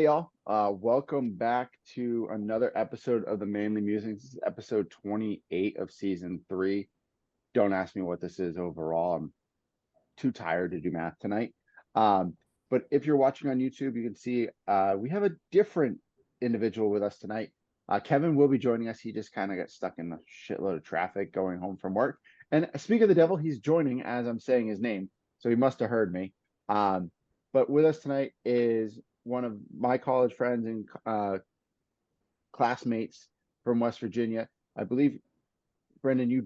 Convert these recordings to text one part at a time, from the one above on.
y'all. Welcome back to another episode of the Manly Musings. This is episode 28 of season 3. Don't ask me what this is overall. I'm too tired to do math tonight. But if you're watching on YouTube, you can see we have a different individual with us tonight. Kevin will be joining us. He just kind of got stuck in a shitload of traffic going home from work. And speak of the devil, he's joining as I'm saying his name. So he must have heard me. But with us tonight is one of my college friends and classmates from West Virginia. I believe, Brendan, you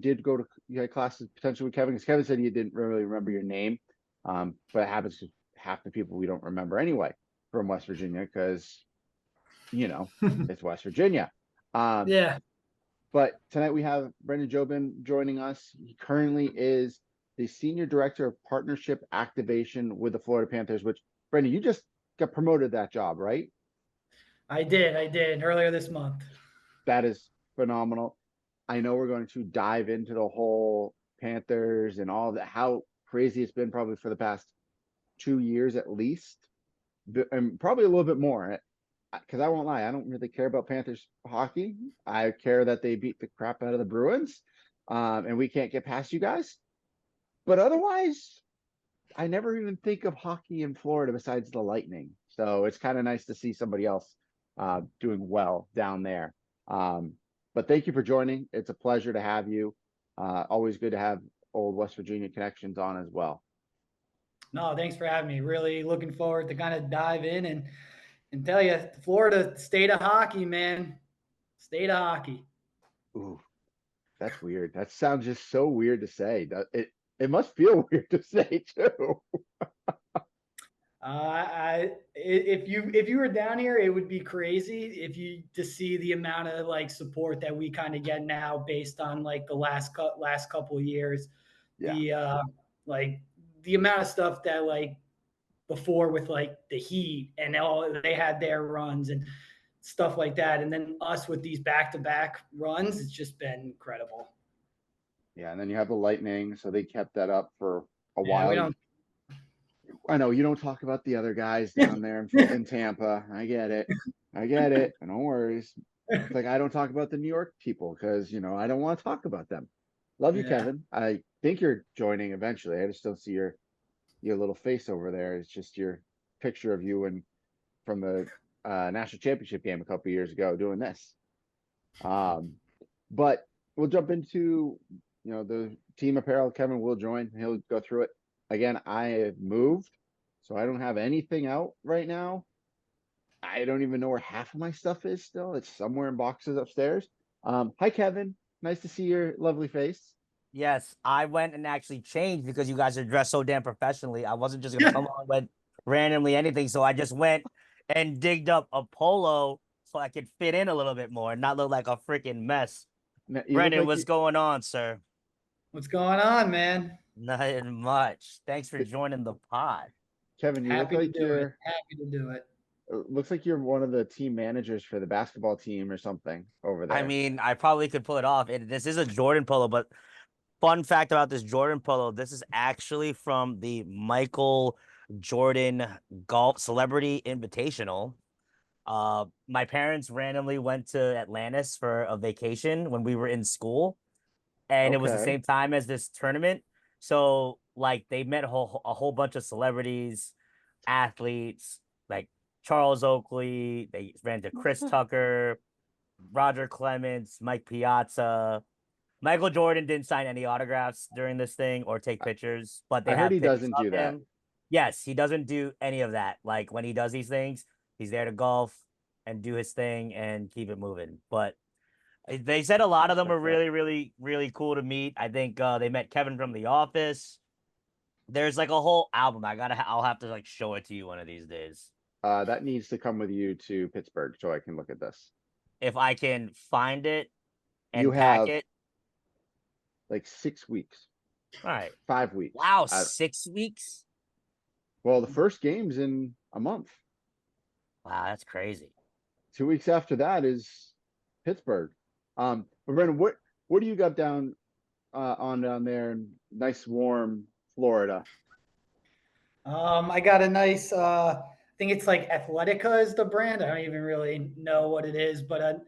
had classes potentially with Kevin, because Kevin said he didn't really remember your name. But it happens to half the people we don't remember anyway from West Virginia, because, it's West Virginia. Yeah. But tonight we have Brendan Jobin joining us. He currently is the Senior Director of Partnership Activation with the Florida Panthers, which, Brendan, you just got promoted that job, right? I did earlier this month. That is phenomenal. I know we're going to dive into the whole Panthers and all that, how crazy it's been probably for the past 2 years at least, and probably a little bit more. Because I won't lie, I don't really care about Panthers hockey. I care that they beat the crap out of the Bruins, and we can't get past you guys. But otherwise, I never even think of hockey in Florida besides the Lightning. So it's kind of nice to see somebody else doing well down there. But thank you for joining. It's a pleasure to have you. Always good to have old West Virginia connections on as well. No, thanks for having me. Really looking forward to kind of dive in and tell you, Florida, state of hockey, man. State of hockey. Ooh, that's weird. That sounds just so weird to say. It must feel weird to say too. If you were down here, it would be crazy if you to see the amount of like support that we kind of get now based on like the last couple of years. Yeah. Like the amount of stuff that like before with like the Heat and all they had their runs and stuff like that, and then us with these back-to-back runs, it's just been incredible. Yeah, and then you have the Lightning, so they kept that up for a Yeah, we while. don't. I know you don't talk about the other guys down there in Tampa. I get it. No worries. It's like I don't talk about the New York people because, I don't want to talk about them. Love you, Yeah. Kevin. I think you're joining eventually. I just don't see your little face over there. It's just your picture of you and from the national championship game a couple years ago doing this. But we'll jump into the team apparel. Kevin will join. He'll go through it. Again, I have moved, so I don't have anything out right now. I don't even know where half of my stuff is still. It's somewhere in boxes upstairs. Hi, Kevin. Nice to see your lovely face. Yes, I went and actually changed because you guys are dressed so damn professionally. I wasn't just gonna come on with randomly anything, so I just went and digged up a polo so I could fit in a little bit more and not look like a freaking mess. Brendan, what's going on, sir? What's going on, man? Nothing much. Thanks for joining the pod. Kevin, you look like you're happy to do it. Looks like you're one of the team managers for the basketball team or something over there. I mean, I probably could pull it off. This is a Jordan polo, but fun fact about this Jordan polo, this is actually from the Michael Jordan Golf Celebrity Invitational. My parents randomly went to Atlantis for a vacation when we were in school, and it was the same time as this tournament. So like they met a whole bunch of celebrities, athletes, like Charles Oakley. They ran to Chris Tucker, Roger Clemens, Mike Piazza. Michael Jordan didn't sign any autographs during this thing or take pictures, but they I heard he pictures doesn't of do that. him. Yes, he doesn't do any of that. Like when he does these things, he's there to golf and do his thing and keep it moving. But they said a lot of them are really, really, really cool to meet. I think they met Kevin from The Office. There's like a whole album. I'll have to like show it to you one of these days. That needs to come with you to Pittsburgh so I can look at this. If I can find it and you pack have it. Like 6 weeks. All right. 5 weeks. Wow, 6 weeks? Well, the first game's in a month. Wow, that's crazy. 2 weeks after that is Pittsburgh. But Brendan, what do you got down there in nice warm Florida? I got a nice I think it's like Athletica is the brand. I don't even really know what it is, but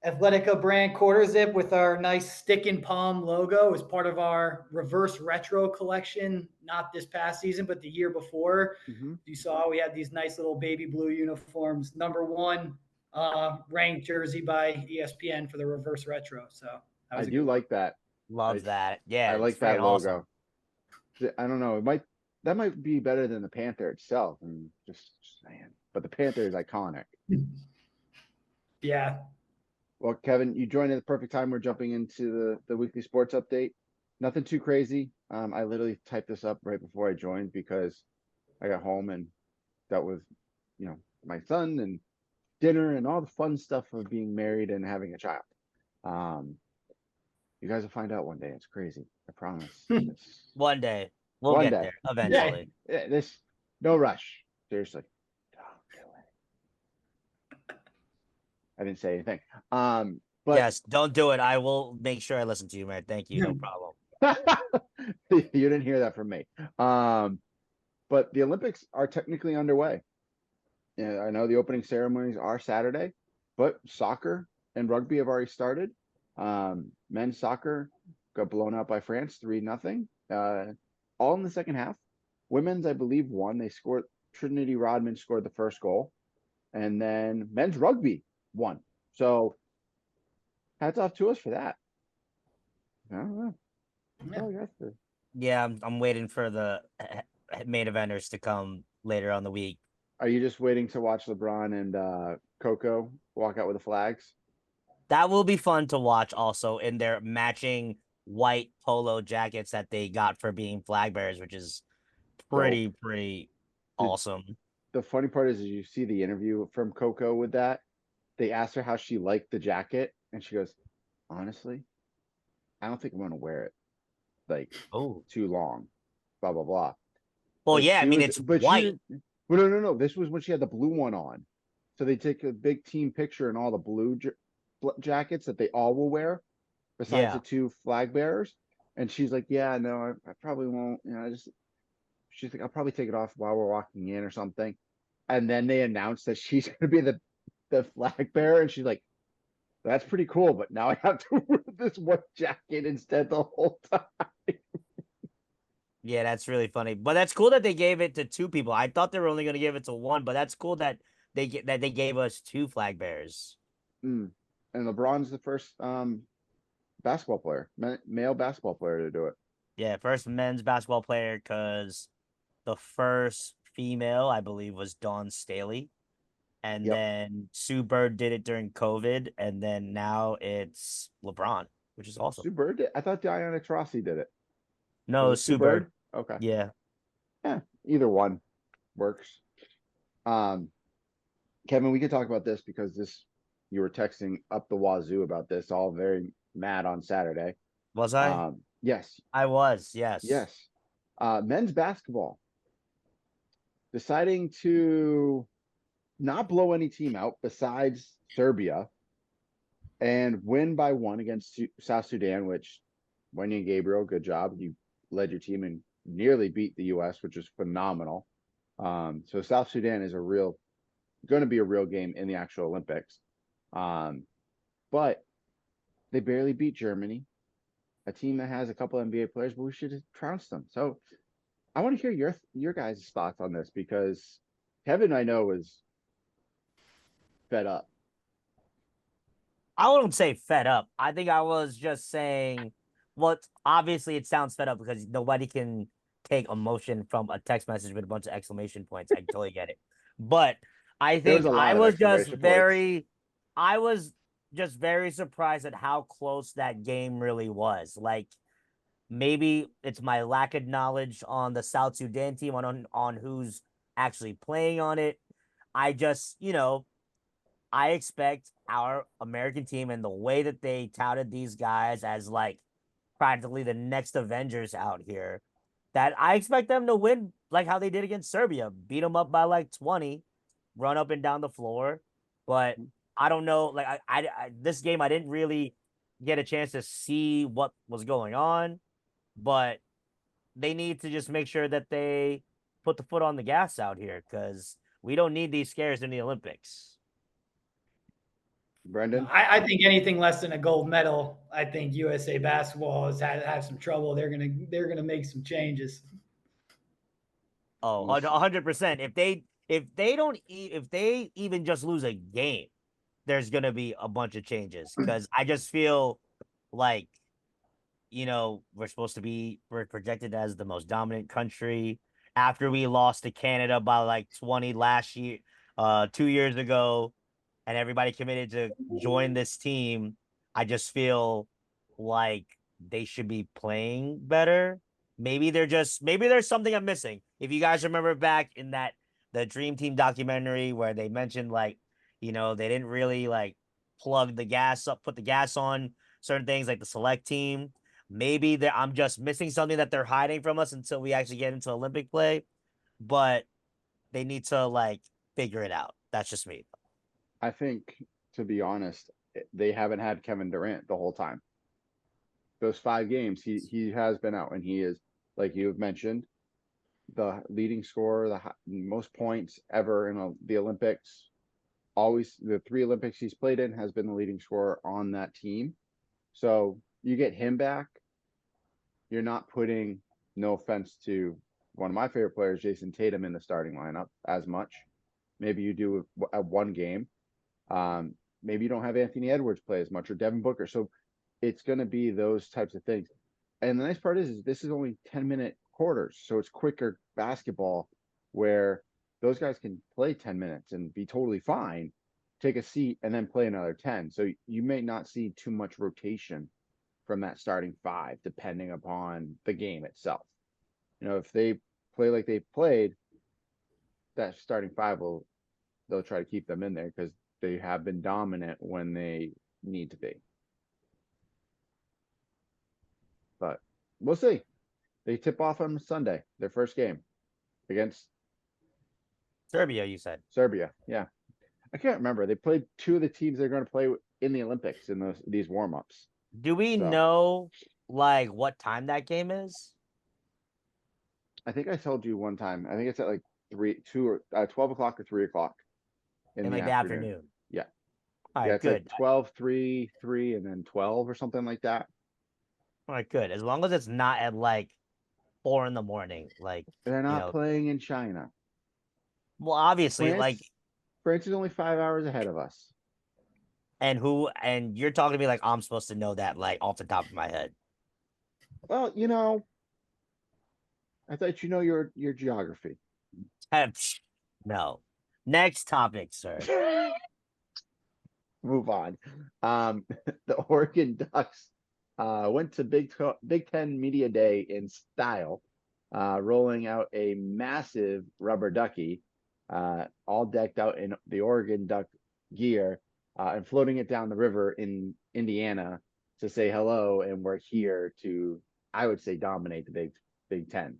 Athletica brand quarter zip with our nice stick and palm logo is part of our reverse retro collection. Not this past season, but the year before. Mm-hmm. You saw we had these nice little baby blue uniforms. Number one ranked jersey by ESPN for the reverse retro. So that I was a do good one. like that. Loves that. Yeah, I it's like that freaking logo. awesome. I don't know. That might be better than the Panther itself. And just saying, but the Panther is iconic. Yeah. Well, Kevin, you joined at the perfect time. We're jumping into the weekly sports update. Nothing too crazy. I literally typed this up right before I joined because I got home and dealt with, my son and dinner and all the fun stuff of being married and having a child. You guys will find out one day. It's crazy. I promise. One day we'll One get day. there eventually. Yeah, no rush. Seriously. Don't do it. I didn't say anything. But Yes, don't do it. I will make sure I listen to you, man. Thank you. No problem. you didn't hear that from me. But the Olympics are technically underway. Yeah, I know the opening ceremonies are Saturday, but soccer and rugby have already started. Men's soccer got blown out by France 3-0. All in the second half. Women's, I believe, won. They scored. Trinity Rodman scored the first goal, and then men's rugby won. So hats off to us for that. I don't know. That's all I got for- Yeah, I'm waiting for the main eventers to come later on the week. Are you just waiting to watch LeBron and Coco walk out with the flags? That will be fun to watch also in their matching white polo jackets that they got for being flag bearers, which is pretty Did- awesome. The funny part is you see the interview from Coco with that. They asked her how she liked the jacket, and she goes, honestly, I don't think I'm gonna wear it like Oh, too long. Blah blah blah. well, But yeah. I she mean, was, it's but she white. didn't. Well, no. This was when she had the blue one on. So they take a big team picture and all the blue jackets that they all will wear, besides Yeah. the two flag bearers. And she's like, "Yeah, no, I probably won't. She's like, I'll probably take it off while we're walking in or something." And then they announced that she's gonna be the flag bearer, and she's like, "That's pretty cool, but now I have to wear this one jacket instead the whole time." Yeah, that's really funny. But that's cool that they gave it to two people. I thought they were only going to give it to one, but that's cool that they gave us two flag bearers. And LeBron's the first basketball player, male basketball player to do it. Yeah, first men's basketball player because the first female, I believe, was Dawn Staley. And Yep. then Sue Bird did it during COVID. And then now it's LeBron, which is awesome. Sue Bird did? I thought Diana Taurasi did it. No, Was it Sue Bird. Okay. Yeah. Yeah, either one works. Kevin, we could talk about this because you were texting up the wazoo about this, all very mad on Saturday. Was I? Yes, I was, yes. yes. Men's basketball deciding to not blow any team out besides Serbia and win by one against South Sudan, which Wendy Gabriel, good job. You led your team and nearly beat the U.S., which was phenomenal. So South Sudan is going to be a real game in the actual Olympics. But they barely beat Germany, a team that has a couple NBA players, but we should have trounced them. So I want to hear your guys' thoughts on this because Kevin, I know, is fed up. I wouldn't say fed up. I think I was just saying, well, obviously it sounds fed up because nobody can take emotion from a text message with a bunch of exclamation points. I totally get it. But I There was think a lot of exclamation points. I was just very surprised at how close that game really was. Like, maybe it's my lack of knowledge on the South Sudan team, on who's actually playing on it. I just, I expect our American team and the way that they touted these guys as like practically the next Avengers out here, that I expect them to win like how they did against Serbia, beat them up by like 20, run up and down the floor. But I don't know, like I this game I didn't really get a chance to see what was going on, but they need to just make sure that they put the foot on the gas out here because We don't need these scares in the Olympics. Brendan? I think anything less than a gold medal, I think USA basketball has have some trouble. They're gonna make some changes. Oh, 100%. If they even just lose a game, there's gonna be a bunch of changes because I just feel like we're projected as the most dominant country after we lost to Canada by like 20 last year, 2 years ago, and everybody committed to join this team. I just feel like they should be playing better. Maybe there's something I'm missing. If you guys remember back in the Dream Team documentary where they mentioned they didn't really like put the gas on certain things like the select team. Maybe I'm just missing something that they're hiding from us until we actually get into Olympic play, but they need to figure it out. That's just me. I think, to be honest, they haven't had Kevin Durant the whole time. Those 5 games, he has been out, and he is, like you have mentioned, the leading scorer, the most points ever in the Olympics. Always, the 3 Olympics he's played in has been the leading scorer on that team. So you get him back, you're not putting, no offense to one of my favorite players, Jason Tatum, in the starting lineup as much. Maybe you do at one game. Maybe you don't have Anthony Edwards play as much, or Devin Booker. So it's going to be those types of things. And the nice part is this is only 10-minute quarters. So it's quicker basketball where those guys can play 10 minutes and be totally fine, take a seat, and then play another 10. So you may not see too much rotation from that starting 5, depending upon the game itself. If they play like they played, that starting 5 they'll try to keep them in there because they have been dominant when they need to be. But we'll see. They tip off on Sunday, their first game against Serbia, you said. Serbia. Yeah. I can't remember. They played 2 of the teams they're going to play in the Olympics in these warm-ups. Do we know what time that game is? I think I told you one time. I think it's at 12 o'clock or 3 o'clock in the afternoon. Yeah. All right, yeah, it's good. 12, 3, 3, and then 12 or something like that. All right, good. As long as it's not at 4 in the morning. They're not playing in China. Well, obviously, France is only 5 hours ahead of us. And you're talking to me like I'm supposed to know that off the top of my head. Well, I thought your geography. No. Next topic, sir. Move on. The Oregon Ducks went to Big Ten Media Day in style, rolling out a massive rubber ducky, all decked out in the Oregon Duck gear, and floating it down the river in Indiana to say hello, and we're here to, I would say, dominate the Big Ten.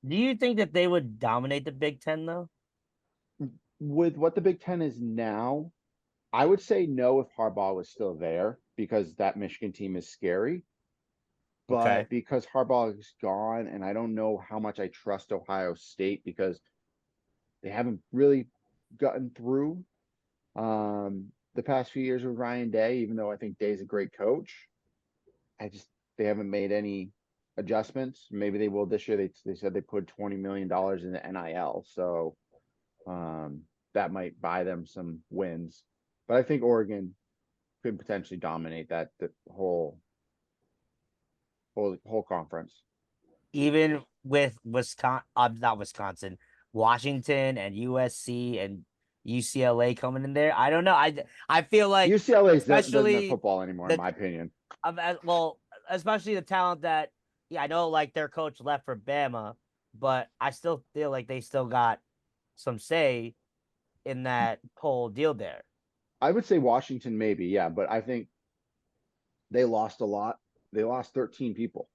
Do you think that they would dominate the Big Ten, though? With what the Big Ten is now, I would say no if Harbaugh was still there, because that Michigan team is scary. But because Harbaugh is gone, and I don't know how much I trust Ohio State because they haven't really gotten through the past few years with Ryan Day, even though I think Day's a great coach. They haven't made any adjustments. Maybe they will this year. They said they put $20 million in the NIL, so that might buy them some wins. But I think Oregon could potentially dominate the whole conference. Even with not Wisconsin, Washington and USC and UCLA coming in there. I don't know. I feel like UCLA doesn't have football anymore, in my opinion. Well, especially the talent that, I know their coach left for Bama, but I still feel like they still got some say in that whole deal there. I would say Washington maybe, yeah, but I think they lost a lot. They lost 13 people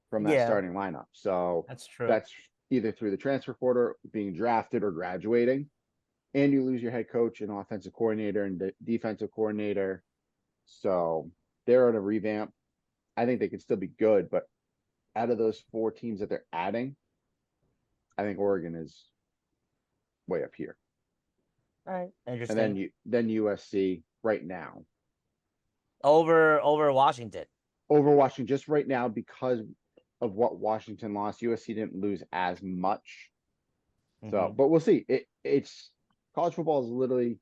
from that starting lineup. So that's true. That's either through the transfer portal, being drafted, or graduating. And you lose your head coach and offensive coordinator and defensive coordinator. So they're at a revamp. I think they could still be good, but out of those 4 teams that they're adding, I think Oregon is way up here. All right, And interesting. then USC right now. Over Washington. Over Washington just right now because of what Washington lost. USC didn't lose as much. So, but we'll see. It's college football is literally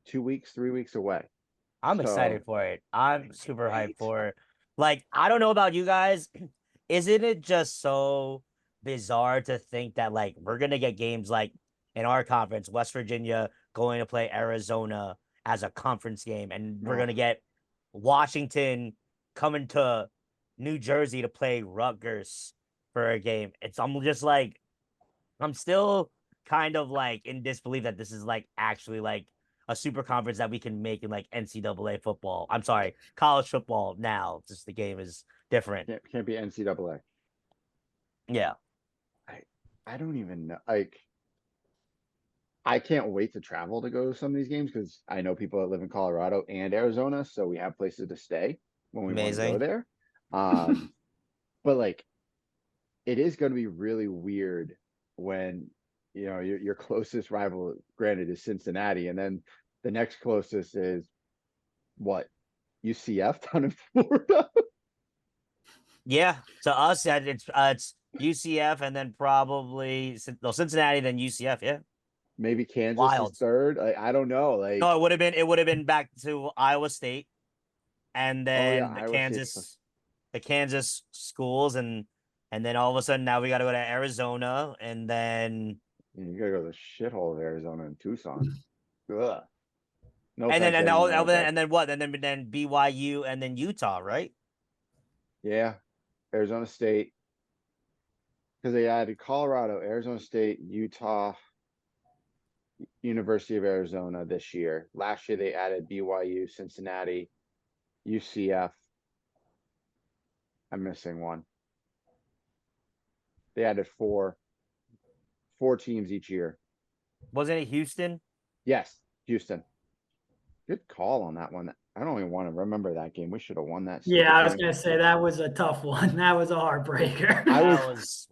2 weeks, 3 weeks away. I'm excited for it. I'm super hyped for it. Like, I don't know about you guys. Isn't it just so bizarre to think that like we're gonna get games like in our conference, West Virginia going to play Arizona as a conference game, and we're gonna get Washington coming to New Jersey to play Rutgers for a game. I'm just like I'm still kind of like in disbelief that this is like actually like a super conference that we can make in like NCAA football. I'm sorry, college football now. Just the game is different. Can't be NCAA. Yeah. I don't even know. Like, I can't wait to travel to go to some of these games because I know people that live in Colorado and Arizona, so we have places to stay when we want to go Amazing. there. But like, it is going to be really weird when your closest rival, granted, is Cincinnati, and then the next closest is what, UCF down in Florida. Yeah, to us, it's UCF and then probably Cincinnati, then UCF. Yeah, Maybe Kansas is wild. third. I don't know. Like, No, it would have been back to Iowa State, and oh yeah, then Iowa State's the Kansas schools, and then all of a sudden now we got to go to Arizona, and then you gotta go to the shithole of Arizona and Tucson. Ugh. No and then offense and to then, anyone out there. and then what? And then BYU and then Utah, right? Yeah, Arizona State, because they added Colorado, Arizona State, Utah, University of Arizona this year. Last year they added BYU, Cincinnati, UCF. I'm missing one. They added four teams each year. Wasn't it Houston? Yes, Houston. Good call on that one. I don't even want to remember that game. We should have won that stupid Yeah, I was game. gonna say that was a tough one. That was a heartbreaker.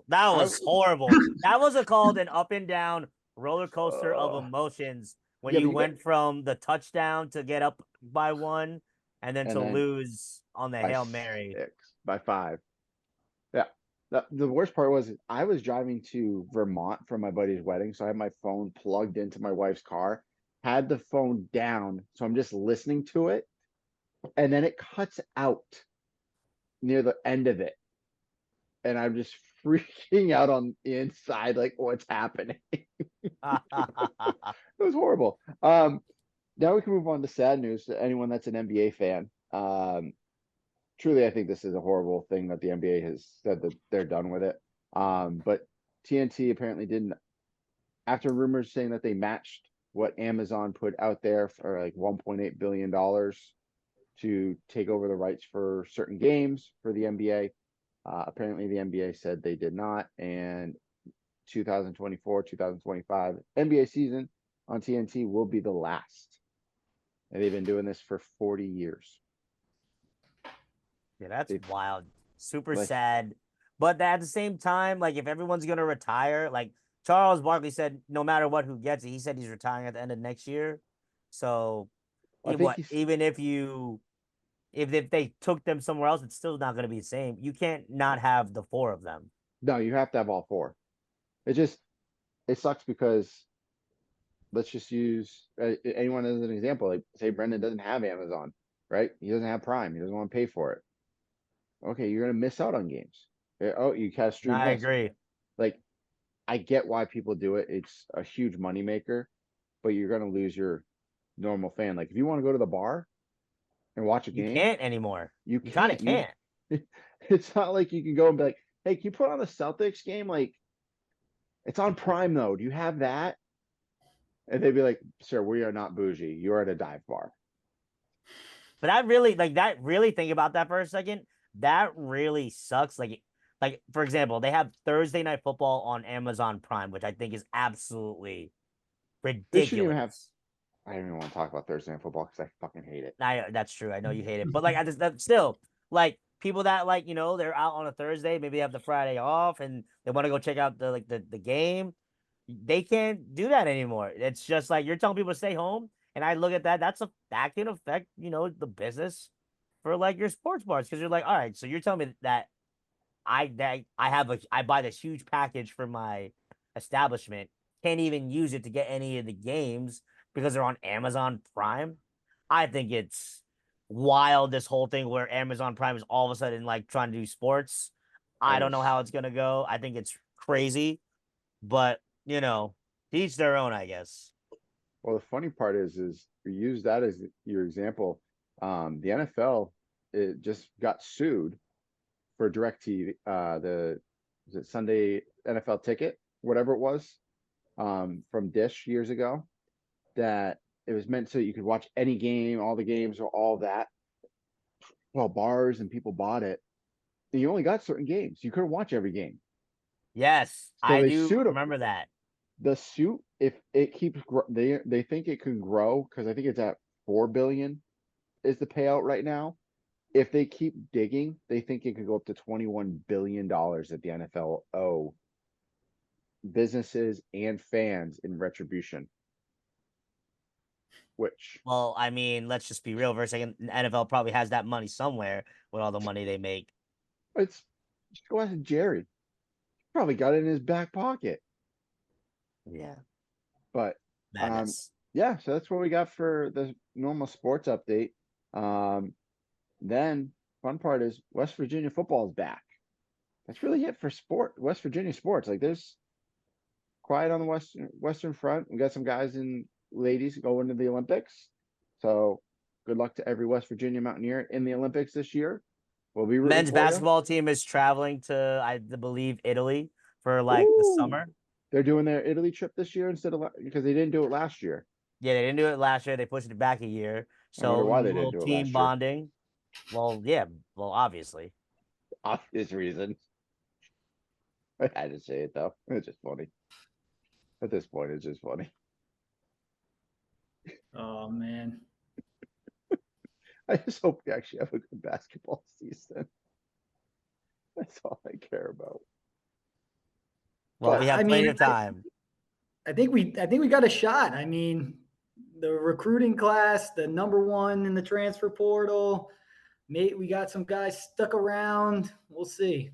That was horrible. That was called an up and down roller coaster of emotions when Yeah, you went from the touchdown to get up by one and then to then lose on the by Hail Mary. 6, by 5. Yeah. The worst part was I was driving to Vermont for my buddy's wedding, so I had my phone plugged into my wife's car, had the phone down, so I'm just listening to it, and then it cuts out near the end of it, and I'm just freaking out on the inside, like what's happening. It was horrible. Now we can move on to sad news to anyone that's an NBA fan. Truly, I think this is a horrible thing that the NBA has said that they're done with it. But TNT apparently didn't, after rumors saying that they matched what Amazon put out there for like $1.8 billion to take over the rights for certain games for the NBA. Apparently, the NBA said they did not, and 2024, 2025 NBA season on TNT will be the last. And they've been doing this for 40 years. Yeah, that's wild. Super Like, sad. But at the same time, like if everyone's gonna retire, like Charles Barkley said, no matter what who gets it, he said he's retiring at the end of next year. So I think even if they took them somewhere else, it's still not gonna be the same. You can't not have the four of them. no, you have to have all four. It sucks because let's just use anyone as an example. Like, say Brendan doesn't have Amazon, right? He doesn't have Prime. He doesn't want to pay for it. Okay, you're gonna miss out on games. Oh, you can't stream I this. agree. Like, I get why people do it. It's a huge moneymaker, but you're gonna lose your normal fan. Like, if you want to go to the bar and watch a You game, can't anymore. you You kind of can't. can't. It's not like you can go and be like, hey, can you put on the Celtics game? Like, it's on Prime though. Do you have that? And they'd be like, sir, we are not bougie. You're at a dive bar. But really think about that for a second. That really sucks. Like for example, they have Thursday Night Football on Amazon Prime, which I think is absolutely They shouldn't even have. ridiculous. I don't even want to talk about Thursday Night Football because I fucking hate it. That's true. I know you hate it, but like that still like people that like they're out on a Thursday, maybe they have the Friday off, and they want to go check out the game. they can't do that anymore. It's just like you're telling people to stay home, and I look at that. That can affect the business for like your sports bars because you're like, all right, so you're telling me that I buy this huge package for my establishment, can't even use it to get any of the games because they're on Amazon Prime. I think it's wild this whole thing where Amazon Prime is all of a sudden like trying to do sports. I That don't know is, how it's gonna go. I think it's crazy, but to each their own, I guess. well, the funny part is you use that as your example. The NFL, it just got sued for DirecTV, the was it Sunday NFL Ticket, whatever it was, from Dish years ago, that it was meant so you could watch any game, all the games, or all that. Well, bars and people bought it. And you only got certain games. You couldn't watch every game. Yes, So I they do sued them. remember that. The suit, if it keeps, they think it can grow because I think it's at 4 billion is the payout right now. If they keep digging, they think it could go up to $21 billion that the NFL owe businesses and fans in retribution. Which Well, I mean, let's just be real for a second. The NFL probably has that money somewhere with all the money they make. it's just go ask Jerry. Probably got it in his back pocket. Yeah, But madness. yeah, so that's what we got for the normal sports update. Then fun part is West Virginia football is back. That's really it for West Virginia sports. Like there's quiet on the Western Front. We got some guys and ladies going to the Olympics. So good luck to every West Virginia Mountaineer in the Olympics this year. We'll be rooting Men's for you. basketball team is traveling to, I believe, Italy for like the Ooh, summer. they're doing their Italy trip this year instead of because they didn't do it last year. Yeah, they didn't do it last year. They pushed it back a year. I wonder So a why they didn't little do it team last year. bonding. Well, yeah. Well, obviously. Obvious reason. I had to say it though. It's just funny. At this point, it's just funny. Oh man. I just hope we actually have a good basketball season. That's all I care about. Well, But we have I plenty mean, of time. I think we got a shot. I mean, the recruiting class, the number one in the transfer portal. Mate, we got some guys stuck around. We'll see.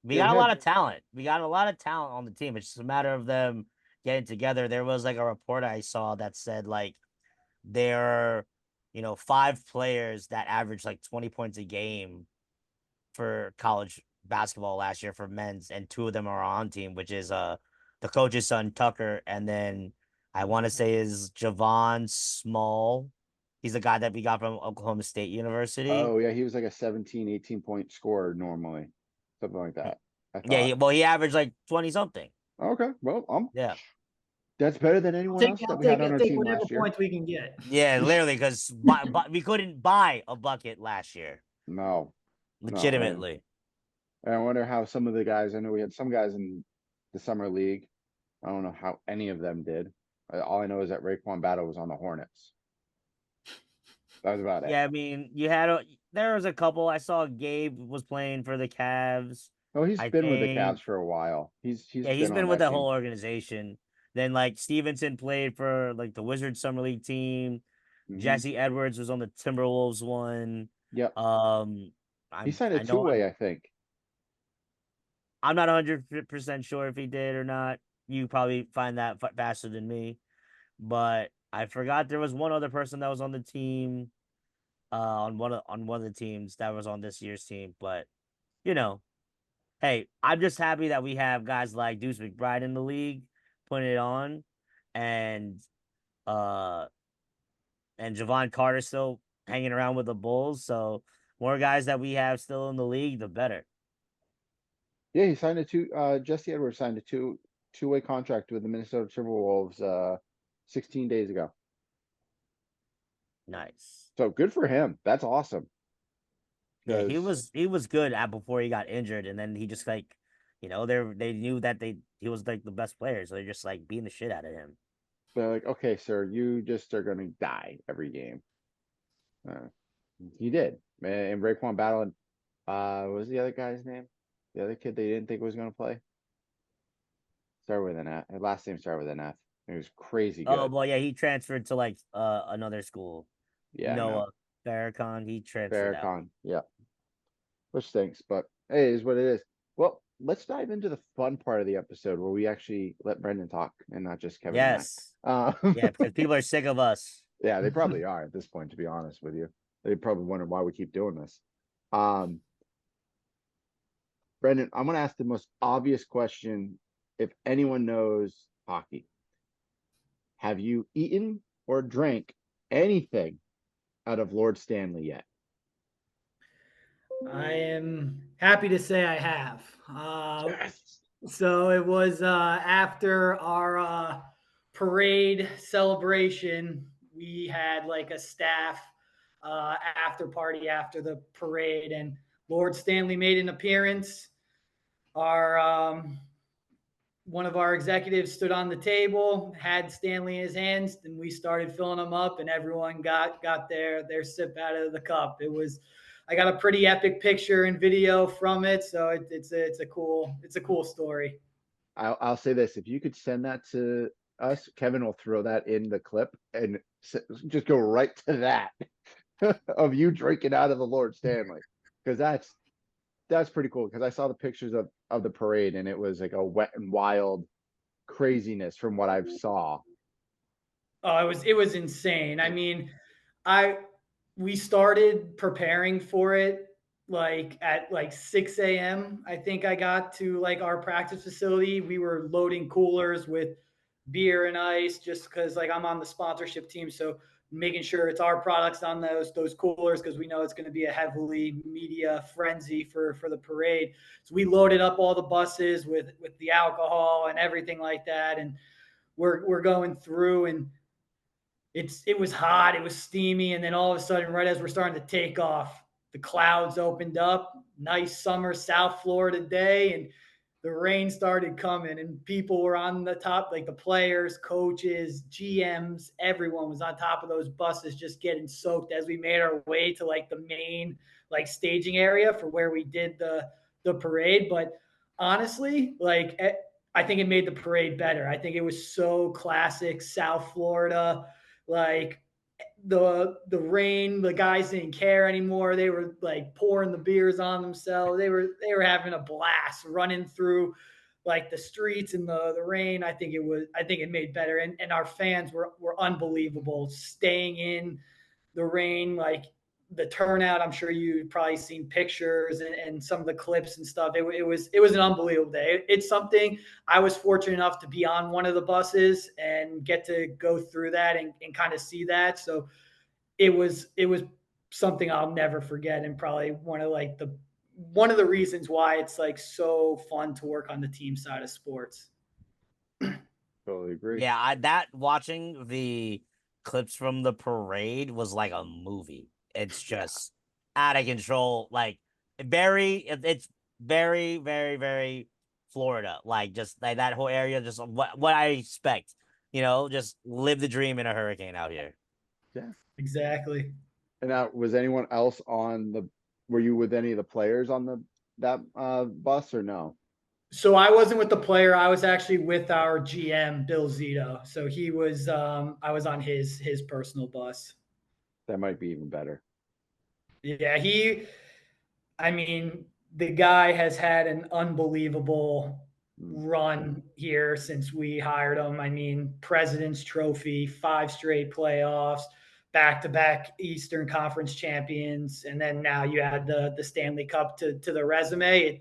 We yeah, got we a have lot of talent. We got a lot of talent on the team. It's just a matter of them getting together. There was like a report I saw that said like there are, 5 players that average like 20 points a game for college basketball last year for men's, and 2 of them are on team, which is the coach's son Tucker, and then I want to say is Javon Small. He's the guy that we got from Oklahoma State University. oh yeah, he was like a 17, 18 point scorer normally. Something like that. I Yeah, thought. he averaged like 20 something. Okay, well, Yeah. that's better than anyone else that we had on I'll our take team whatever last year. points we can get. Yeah, literally, because we couldn't buy a bucket last year. No, no, Legitimately. and I wonder how some of the guys. I know we had some guys in the summer league. I don't know how any of them did. All I know is that Raekwon Battle was on the Hornets. That was about it. Yeah, I mean, there was a couple. I saw Gabe was playing for the Cavs. Oh, he's I been with the Cavs think. for a while. He's Yeah, he's been on been with that the team. whole organization. Then like Stevenson played for like the Wizards summer league team. Hmm. Jesse Edwards was on the Timberwolves one. Yep, Um, he signed a I know two-way, I think. I'm not 100% sure if he did or not. You probably find that faster than me, but I forgot there was one other person that was on the team, on one of the teams that was on this year's team. But you know, hey, I'm just happy that we have guys like Deuce McBride in the league putting it on, and uh, and Javon Carter still hanging around with the Bulls. So more guys that we have still in the league, the better. Yeah, he signed a Jesse Edwards signed a two-way contract with the Minnesota Timberwolves 16 days ago. Nice. So good for him. That's awesome. Yeah, Because he was good at before he got injured, and then he just like, they knew that he was like the best player, so they're just like beating the shit out of him. they're like, okay, sir, you just are gonna die every game. Uh, he did. And Raekwon Battle and what was the other guy's name? The other kid they didn't think was gonna play. Started with an F. His last name started with an F. It was crazy Oh good. well, yeah, he transferred to like another school. Yeah, I know. Noah Farrakhan, he transferred out. Farrakhan. Yeah. Which stinks, but hey, it is what it is. Well, let's dive into the fun part of the episode where we actually let Brendan talk and not just Kevin and Yes. I. Yeah, because people are sick of us. Yeah, they probably are at this point, to be honest with you. They probably wonder why we keep doing this. Um, Brendan, I'm gonna ask the most obvious question if anyone knows hockey. Have you eaten or drank anything out of Lord Stanley yet? I am happy to say I have. Yes. So it was after our parade celebration. We had like a staff after party after the parade, and Lord Stanley made an appearance. Our one of our executives stood on the table, had Stanley in his hands, and we started filling them up, and everyone got their sip out of the cup. It was, I got a pretty epic picture and video from it, so it's a cool story. I'll say this: if you could send that to us, Kevin will throw that in the clip and just go right to that of you drinking out of the Lord Stanley, because that's pretty cool. Because I saw the pictures of the parade and it was like a wet and wild craziness from what I've saw. Oh, it was insane. I mean, I we started preparing for it like at like 6 a.m. I think I got to like our practice facility. We were loading coolers with beer and ice just because like I'm on the sponsorship team. So making sure it's our products on those coolers because we know it's going to be a heavily media frenzy for the parade. So we loaded up all the buses with the alcohol and everything like that. And we're going through and it was hot, it was steamy, and then all of a sudden, right as we're starting to take off, the clouds opened up. Nice summer South Florida day, and the rain started coming, and people were on the top, like the players, coaches, GMs, everyone was on top of those buses, just getting soaked as we made our way to like the main like staging area for where we did the parade. But honestly, like I think it made the parade better. I think it was so classic South Florida, like the rain, the guys didn't care anymore. They were like pouring the beers on themselves. They were having a blast running through like the streets in the rain. I think it made better. And our fans were unbelievable, staying in the rain, like the turnout. I'm sure you've probably seen pictures and some of the clips and stuff. It was an unbelievable day. It's something I was fortunate enough to be on one of the buses and get to go through that and kind of see that. So it was something I'll never forget, and probably one of the reasons why it's like so fun to work on the team side of sports. Totally agree. Yeah, that watching the clips from the parade was like a movie. It's just out of control. Like it's very, very, very Florida. Like just like that whole area, just what I expect. Just live the dream in a hurricane out here. Yeah. Exactly. And now, was anyone else on the? Were you with any of the players on that bus or no? So I wasn't with the player. I was actually with our GM, Bill Zito. So he was. I was on his personal bus. That might be even better. Yeah, he. I mean, the guy has had an unbelievable Mm. run here since we hired him. I mean, President's Trophy, 5 straight playoffs, back-to-back Eastern Conference champions, and then now you add the Stanley Cup to the resume.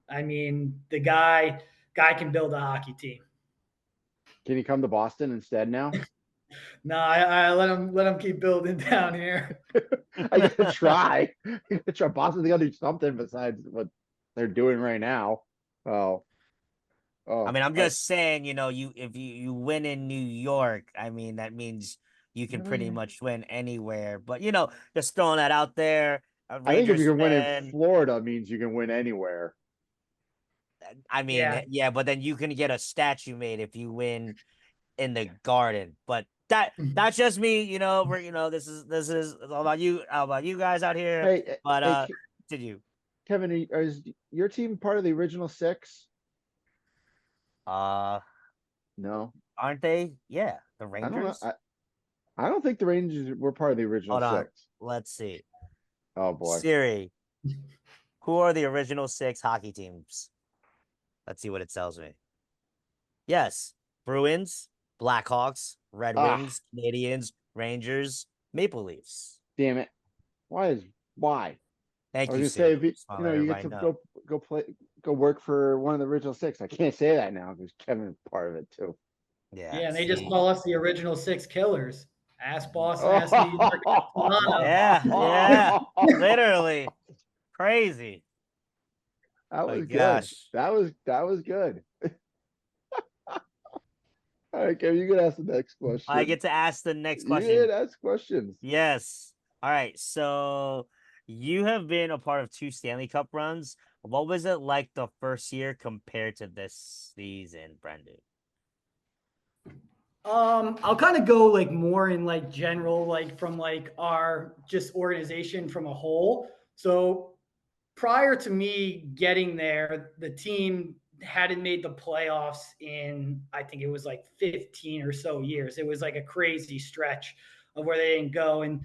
I mean, the guy can build a hockey team. Can you come to Boston instead now? No, I let him keep building down here. I gotta try. I gotta try. Boston's gotta do something besides what they're doing right now. Oh, I oh, mean, I'm just saying, if you win in New York, I mean that means you can pretty much win anywhere. But just throwing that out there. A I think if you Rangers can win in fan. Florida means you can win anywhere. I mean, Yeah. yeah, but then you can get a statue made if you win in the Garden. But that's just me. This is all about you. All about you guys out here. Hey, But hey, did you? Kevin, is your team part of the original six? No, Aren't they? Yeah, the I don't know. Rangers. I don't think the Rangers were part of the original Hold on. six. Let's see. Oh boy. Siri, who are the original 6 hockey teams? Let's see what it tells me. Yes, Bruins, Blackhawks, Red Ah, Wings, Canadians, Rangers, Maple Leafs. damn it. Why? I Thank was you, gonna say, Siri. if you, Just want you to know, let you get everybody to know. go work for one of the original six. I can't say that now because Kevin's part of it too. Yeah, Yeah, and they just see. call us the original 6 killers. Ask Boston, ask New York, ask Toronto. Yeah, yeah. Literally. Crazy. That My was good. gosh. That was good. All right, Kevin, you can ask the next I question. get to ask the next You question. can ask questions. Yes. All right. So you have been a part of 2 Stanley Cup runs. What was it like the first year compared to this season, Brendan? I'll kind of go like more in like general, like from like our just organization from a whole. So prior to me getting there, the team hadn't made the playoffs in I think it was like 15 or so years. It was like a crazy stretch of where they didn't go. And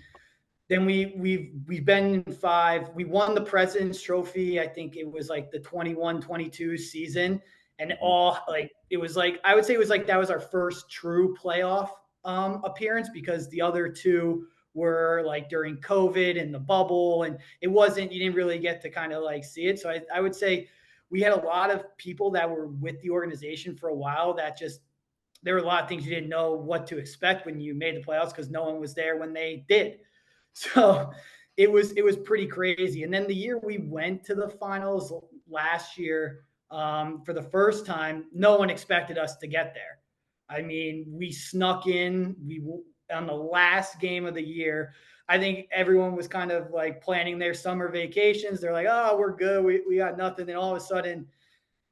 then we've been in 5. We won the President's Trophy. I think it was like the 21-22 season, and Mhm. all like it was like I would say it was like that was our first true playoff appearance because the other 2 were like during COVID and the bubble, and it wasn't you didn't really get to kind of like see it. So I would say we had a lot of people that were with the organization for a while that just there were a lot of things you didn't know what to expect when you made the playoffs because no one was there when they did. So it was pretty crazy. And then the year we went to the finals last year, for the first time, no one expected us to get there. I mean, we snuck in. We on the last game of the year. I think everyone was kind of like planning their summer vacations. They're like, "Oh, we're good. We got nothing." And all of a sudden,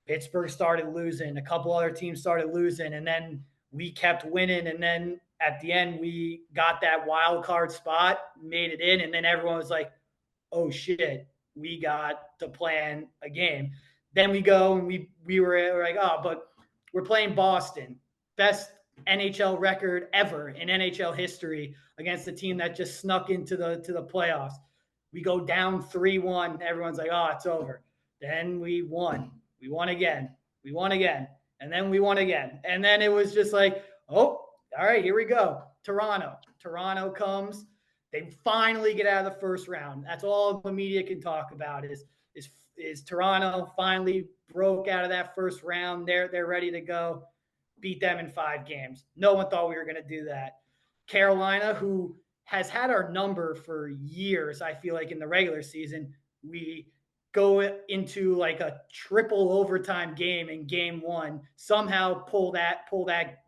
Pittsburgh started losing, a couple other teams started losing, and then we kept winning. And then at the end, we got that wild card spot, made it in, and then everyone was like, "Oh shit, we got to plan a game." Then we go and we were like, "Oh, but we're playing Boston, best NHL record ever in NHL history against a team that just snuck into the playoffs." We go down 3-1. Everyone's like, "Oh, it's over." Then we won. We won again. We won again. And then we won again. And then it was just like, "Oh, all right, here we go. Toronto." Toronto comes. They finally get out of the first round. That's all the media can talk about is Toronto finally broke out of that first round. They're ready to go. Beat them in 5 games. No one thought we were going to do that. Carolina, who has had our number for years, I feel like in the regular season, we go into like a triple overtime game in game 1, somehow pull that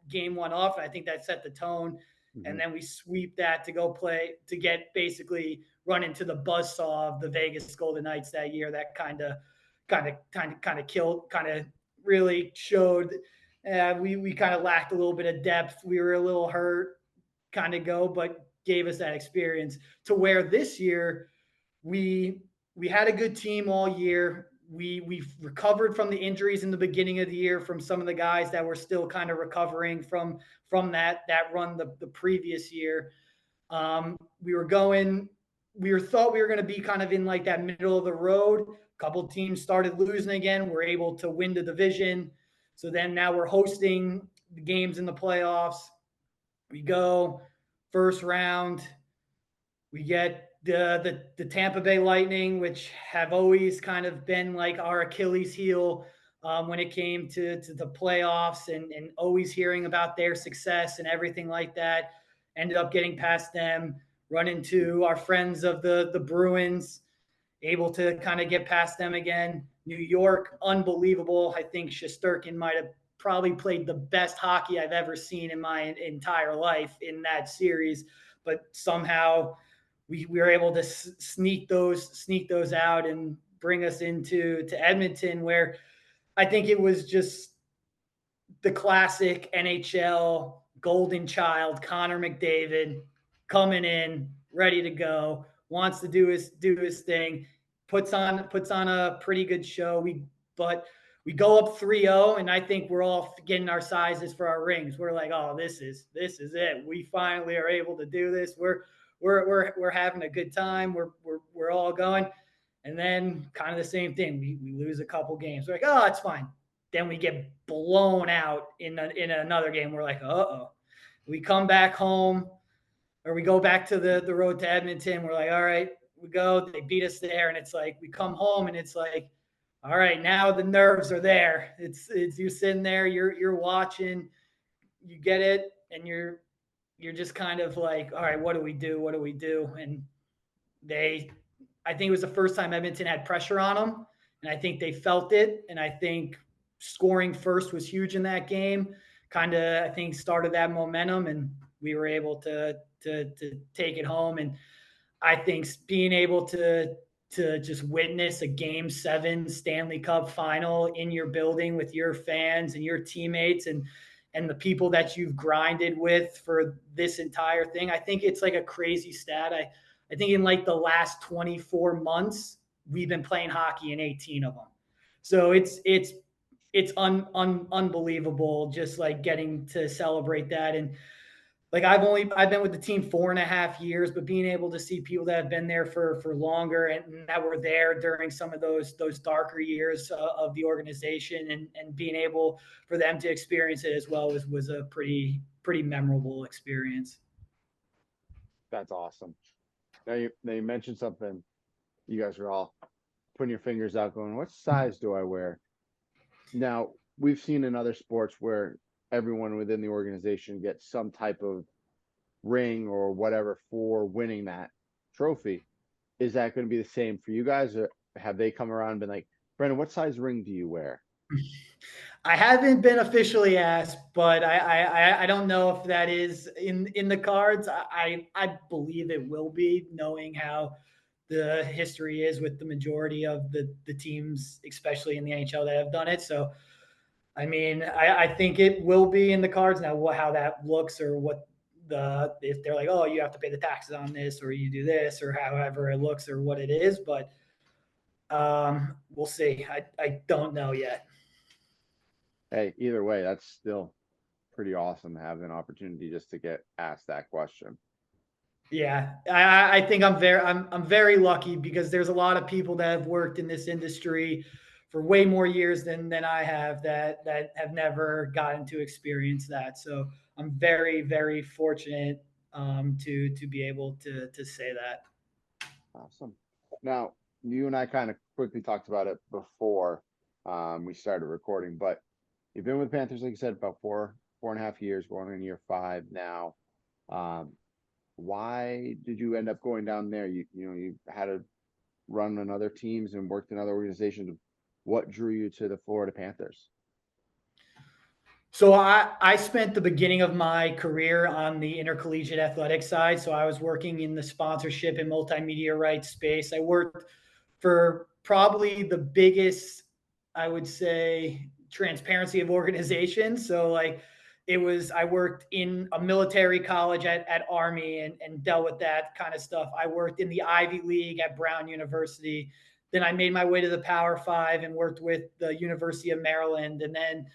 game 1 off. And I think that set the tone. And Mhm. then we sweep that to go play to get basically run into the buzzsaw of the Vegas Golden Knights that year. That kind of killed, kind of really showed. We kind of lacked a little bit of depth. We were a little hurt, kind of go, but gave us that experience to where this year we had a good team all year. We've recovered from the injuries in the beginning of the year from some of the guys that were still kind of recovering from that run the previous year. We were going. We were thought we were going to be kind of in like that middle of the road. A couple teams started losing again. We're able to win the division. So then now we're hosting the games in the playoffs. We go first round. We get the Tampa Bay Lightning, which have always kind of been like our Achilles heel when it came to the playoffs, and always hearing about their success and everything like that. Ended up getting past them, run into our friends of the Bruins, able to kind of get past them again. New York, unbelievable. I think Shesterkin might have probably played the best hockey I've ever seen in my entire life in that series, but somehow we were able to sneak those out and bring us to Edmonton, where I think it was just the classic NHL golden child, Connor McDavid, coming in, ready to go, wants to do his thing, puts on a pretty good show. We we go up 3-0, and I think we're all getting our sizes for our rings. We're like, oh, this is it. We finally are able to do this. We're having a good time. We're all going. And then kind of the same thing. We lose a couple games. We're like, oh, it's fine. Then we get blown out in another game. We're like, uh-oh. We come back home, or we go back to the road to Edmonton. We're like, all right, we go. They beat us there, and it's like we come home, and it's like, all right, now the nerves are there. It's you're sitting there, you're watching, you get it, and you're just kind of like, all right, what do we do? What do we do? And I think it was the first time Edmonton had pressure on them, and I think they felt it. And I think scoring first was huge in that game. Kind of, I think, started that momentum, and we were able to take it home. And I think being able to just witness a Game 7 Stanley Cup final in your building with your fans and your teammates and the people that you've grinded with for this entire thing. I think it's like a crazy stat. I think in like the last 24 months, we've been playing hockey in 18 of them. So it's unbelievable just like getting to celebrate that. And like I've been with the team 4.5 years, but being able to see people that have been there for longer and that were there during some of those darker years of the organization and being able for them to experience it as well was a pretty memorable experience. That's awesome. Now you mentioned something. You guys are all putting your fingers out, going, "What size do I wear?" Now we've seen in other sports where everyone within the organization gets some type of ring or whatever for winning that trophy. Is that going to be the same for you guys, or have they come around and been like, "Brendan, what size ring do you wear?" I haven't been officially asked, but I don't know if that is in the cards. I believe it will be, knowing how the history is with the majority of the teams, especially in the NHL, that have done it. So, I mean, I think it will be in the cards. Now, how that looks, or what if they're like, oh, you have to pay the taxes on this, or you do this, or however it looks, or what it is, but we'll see. I don't know yet. Hey, either way, that's still pretty awesome to have an opportunity just to get asked that question. Yeah, I think I'm very lucky, because there's a lot of people that have worked in this industry for way more years than I have that have never gotten to experience that. So I'm very fortunate to be able to say that. Awesome. Now, you and I kind of quickly talked about it before we started recording, but you've been with Panthers, like you said, about 4.5 years, going in year 5 now. Why did you end up going down there? You had to run on other teams and worked in other organizations. What drew you to the Florida Panthers? So I spent the beginning of my career on the intercollegiate athletic side. So I was working in the sponsorship and multimedia rights space. I worked for probably the biggest, I would say, transparency of organizations. So like I worked in a military college at Army and dealt with that kind of stuff. I worked in the Ivy League at Brown University. Then I made my way to the Power 5 and worked with the University of Maryland, and then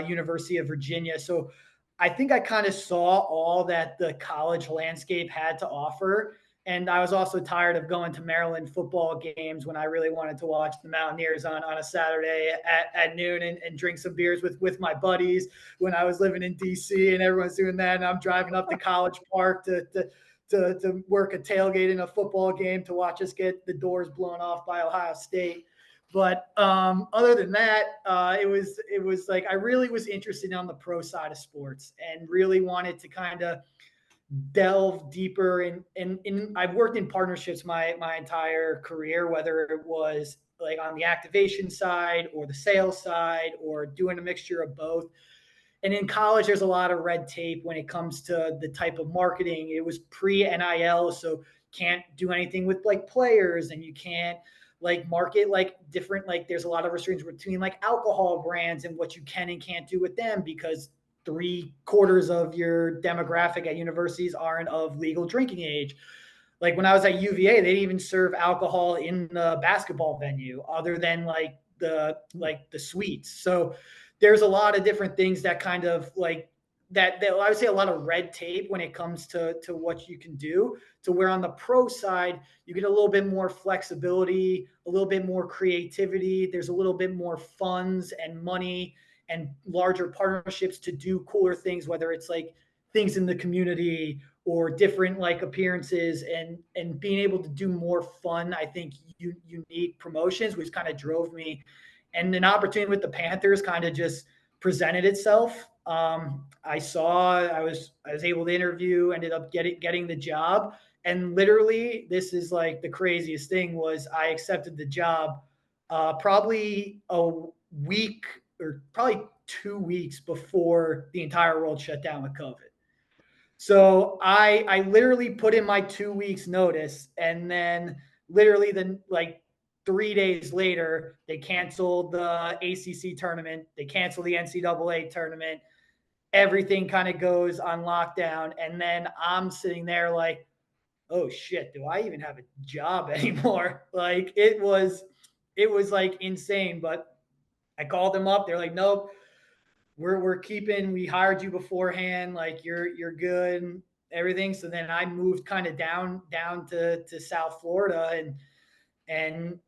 University of Virginia. So I think I kind of saw all that the college landscape had to offer. And I was also tired of going to Maryland football games when I really wanted to watch the Mountaineers on a Saturday at noon and drink some beers with my buddies when I was living in DC and everyone's doing that. And I'm driving up to College Park to work a tailgate in a football game to watch us get the doors blown off by Ohio State. But other than that, it was like I really was interested on the pro side of sports and really wanted to kind of delve deeper in I've worked in partnerships my entire career, whether it was like on the activation side or the sales side or doing a mixture of both. And in college, there's a lot of red tape when it comes to the type of marketing. It was pre-NIL, so can't do anything with like players, and you can't like market like different, like there's a lot of restrictions between like alcohol brands and what you can and can't do with them, because 3/4 of your demographic at universities aren't of legal drinking age. like when I was at UVA, they didn't even serve alcohol in the basketball venue other than like the suites. So there's a lot of different things that kind of like that I would say a lot of red tape when it comes to what you can do, to where on the pro side you get a little bit more flexibility, a little bit more creativity. There's a little bit more funds and money and larger partnerships to do cooler things, whether it's like things in the community or different like appearances, and being able to do more fun, I think, unique promotions, which kind of drove me. And an opportunity with the Panthers kind of just presented itself. I was able to interview, ended up getting the job, and literally this is like the craziest thing was I accepted the job probably a week or probably 2 weeks before the entire world shut down with COVID. So I literally put in my 2 weeks notice, and then literally then like 3 days later they canceled the ACC tournament, they canceled the NCAA tournament, everything kind of goes on lockdown, and then I'm sitting there like, oh shit, do I even have a job anymore? Like it was like insane. But I called them up, they're like, nope, we hired you beforehand, like you're good and everything. So then I moved kind of down to South Florida, and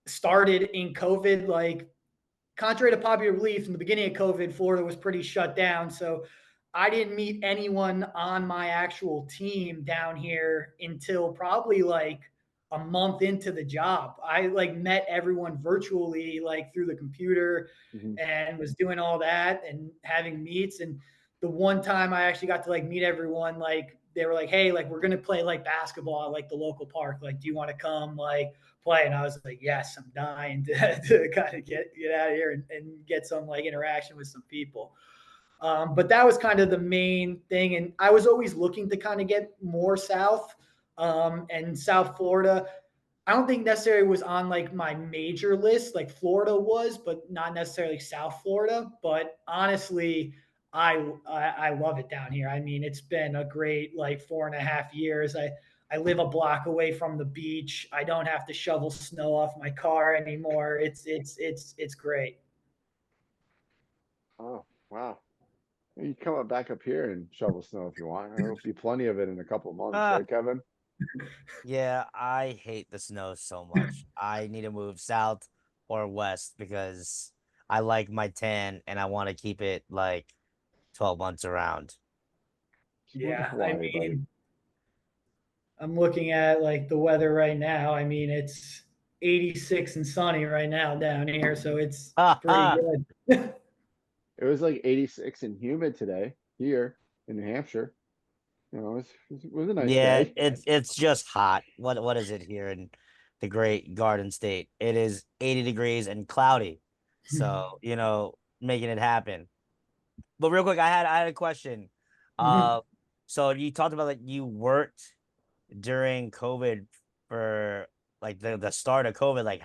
started in COVID. Like, contrary to popular belief, in the beginning of COVID, Florida was pretty shut down. So I didn't meet anyone on my actual team down here until probably like a month into the job. I like met everyone virtually, like through the computer, Mhm. and was doing all that and having meets. And the one time I actually got to like meet everyone, like they were like, hey, like we're gonna play like basketball at like the local park. Like, do you want to come like play? And I was like, yes, I'm dying to kind of get out of here and get some like interaction with some people. But that was kind of the main thing. And I was always looking to kind of get more south, and South Florida. I don't think necessarily was on like my major list, like Florida was, but not necessarily South Florida. But honestly, I love it down here. I mean, it's been a great like 4.5 years. I live a block away from the beach. I don't have to shovel snow off my car anymore. It's great. Oh, wow. You come up back up here and shovel snow if you want. There'll be plenty of it in a couple of months, Ah, right, Kevin? yeah, I hate the snow so much. I need to move south or west because I like my tan and I want to keep it like 12 months around. Just move to Yeah, I Hawaii, buddy. mean, I'm looking at like the weather right now. I mean, it's 86 and sunny right now down here, so it's Ha pretty ha. good. It was like 86 and humid today here in New Hampshire. It was a nice Yeah, day. it's just hot. What is it here in the great Garden State? It is 80 degrees and cloudy. So, making it happen. But real quick, I had a question. Mhm. Uh, so you talked about like you worked during COVID for like the start of COVID. Like,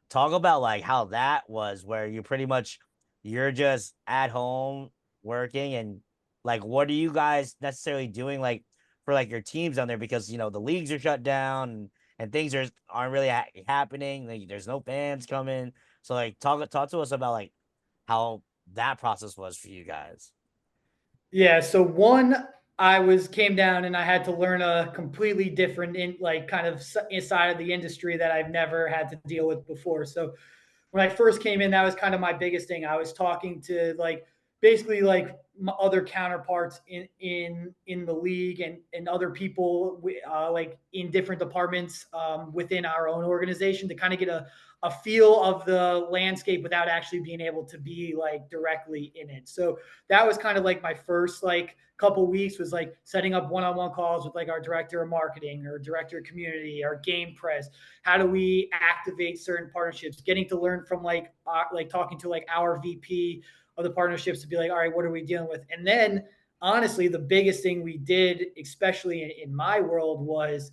talk about like how that was, where you pretty much you're just at home working, and like what are you guys necessarily doing like for like your teams down there, because the leagues are shut down, and things aren't really happening. Like, there's no fans coming. So like talk to us about like how that process was for you guys. Yeah, so one, I was came down and I had to learn a completely different in like kind of inside of the industry that I've never had to deal with before. So when I first came in, that was kind of my biggest thing. I was talking to like basically like my other counterparts in the league, and other people like in different departments within our own organization, to kind of get a feel of the landscape without actually being able to be like directly in it. So that was kind of like my first like couple weeks, was like setting up one-on-one calls with like our director of marketing or director of community, our game press. How do we activate certain partnerships? Getting to learn from like talking to like our VP of the partnerships, to be like, all right, what are we dealing with? And then honestly, the biggest thing we did, especially in my world, was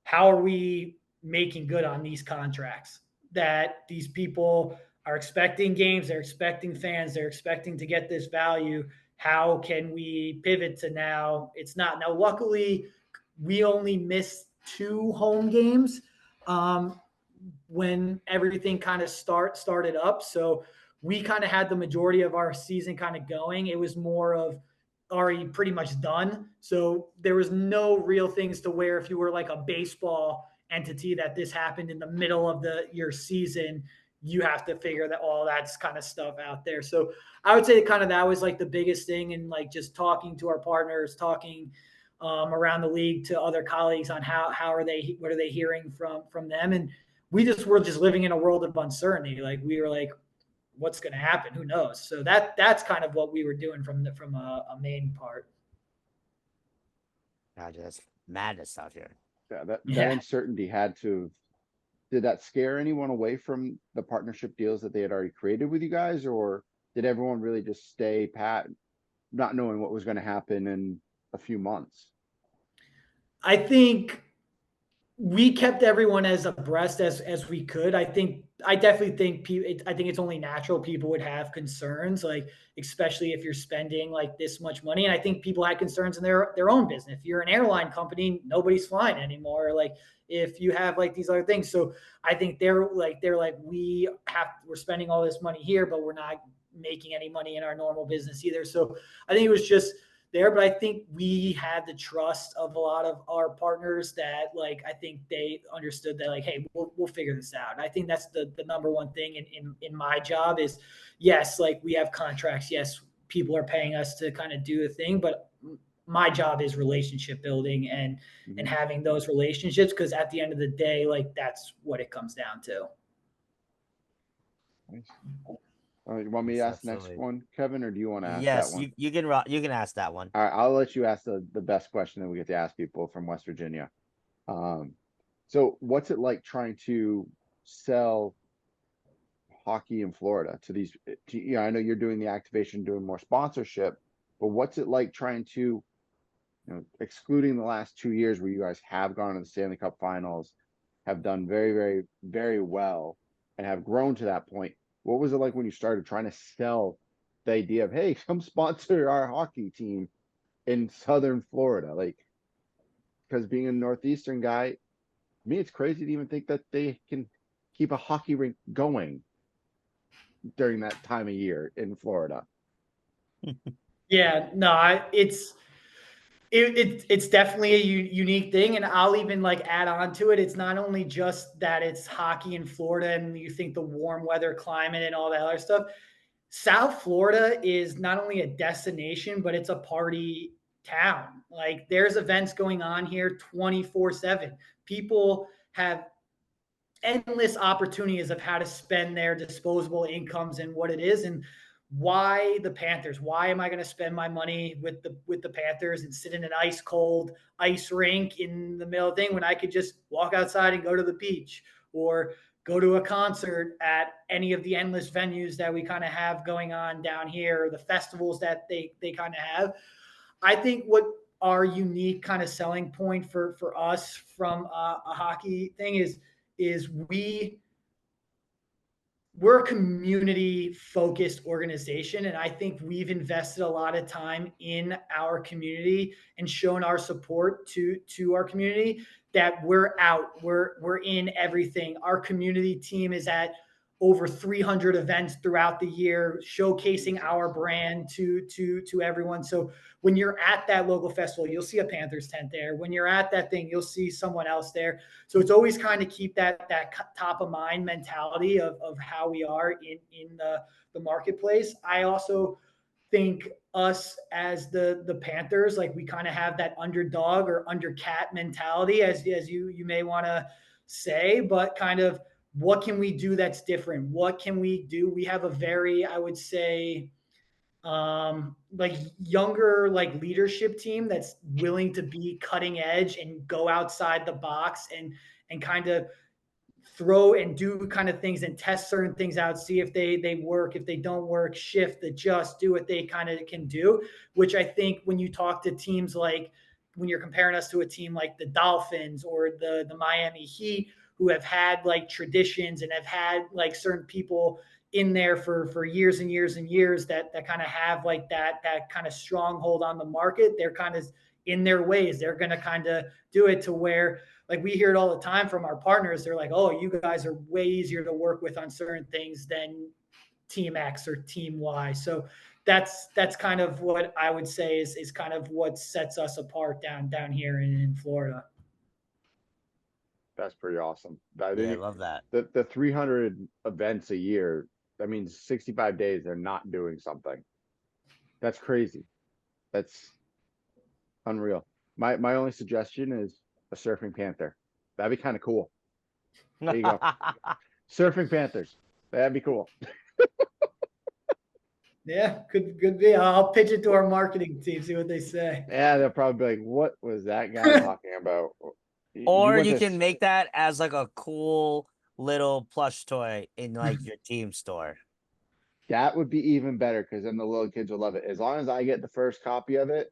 how are we making good on these contracts that these people are expecting games, they're expecting fans, they're expecting to get this value. How can we pivot to now? It's not now. Luckily, we only missed 2 home games when everything kind of started up. So we kind of had the majority of our season kind of going. It was more of already pretty much done. So there was no real things to where if you were like a baseball entity that this happened in the middle of your season, you have to figure that all that's kind of stuff out there. So I would say kind of that was like the biggest thing, and like just talking to our partners, talking around the league to other colleagues on what are they hearing from them, and we're just living in a world of uncertainty. Like we were like, what's going to happen? Who knows? So that's kind of what we were doing from a main part. God, that's madness out here. Yeah, that Yeah. uncertainty did that scare anyone away from the partnership deals that they had already created with you guys, or did everyone really just stay pat, not knowing what was going to happen in a few months? I think we kept everyone as abreast as we could. I definitely think I think it's only natural people would have concerns, like especially if you're spending like this much money. And I think people had concerns in their own business. If you're an airline company, nobody's flying anymore. Like if you have like these other things. So I think they're like we're spending all this money here, but we're not making any money in our normal business either. So I think it was just there, but I think we had the trust of a lot of our partners that like I think they understood that like, hey, we'll figure this out. And I think that's the number one thing in my job is, yes, like we have contracts, yes, people are paying us to kind of do the thing, but my job is relationship building and having those relationships, because at the end of the day, like that's what it comes down to. Nice. You want me to ask the next one, Kevin, or do you want to ask that one? Yes, you can ask that one. All right, I'll let you ask the best question that we get to ask people from West Virginia. So what's it like trying to sell hockey in Florida to these? I know you're doing the activation, doing more sponsorship, but what's it like trying to, excluding the last 2 years where you guys have gone to the Stanley Cup Finals, have done very, very, very well, and have grown to that point? What was it like when you started trying to sell the idea of, hey, come sponsor our hockey team in Southern Florida? Like, because being a Northeastern guy, to me, it's crazy to even think that they can keep a hockey rink going during that time of year in Florida. Yeah, no, it's definitely a unique thing, and I'll even like add on to it. It's not only just that it's hockey in Florida and you think the warm weather climate and all that other stuff. South Florida is not only a destination, but it's a party town. Like there's events going on here 24/7. People have endless opportunities of how to spend their disposable incomes and what it is. And why the Panthers? Why am I going to spend my money with the Panthers and sit in an ice cold ice rink in the middle of the thing when I could just walk outside and go to the beach or go to a concert at any of the endless venues that we kind of have going on down here, or the festivals that they kind of have. I think what our unique kind of selling point for us from a hockey thing is we're a community focused organization. And I think we've invested a lot of time in our community and shown our support to our community, that we're in everything. Our community team is at over 300 events throughout the year, showcasing our brand to everyone. So when you're at that local festival, you'll see a Panthers tent there. When you're at that thing, you'll see someone else there. So it's always kind of keep that top of mind mentality of how we are in the marketplace. I also think us as the Panthers, like we kind of have that underdog or undercat mentality, as you may want to say, but kind of what can we do that's different? What can we do? We have a very, I would say, like younger, like leadership team that's willing to be cutting edge and go outside the box and kind of throw and do kind of things and test certain things out, see if they work, if they don't work, shift, adjust, do what they kind of can do, which I think when you talk to teams, like when you're comparing us to a team like the Dolphins or the Miami Heat, who have had like traditions and have had like certain people in there for years and years and years that kind of have like that kind of stronghold on the market. They're kind of in their ways. They're going to kind of do it to where, like, we hear it all the time from our partners. They're like, oh, you guys are way easier to work with on certain things than Team X or Team Y. So that's kind of what I would say is kind of what sets us apart down here in Florida. That's pretty awesome. I love that. The 300 events a year, that means 65 days they're not doing something. That's crazy. That's unreal. My only suggestion is a surfing panther. That'd be kind of cool. There you go. Surfing panthers. That'd be cool. Yeah, could be. I'll pitch it to our marketing team, see what they say. Yeah, they'll probably be like, what was that guy talking about? Or you can make that as like a cool little plush toy in like your team store. That would be even better because then the little kids will love it. As long as I get the first copy of it,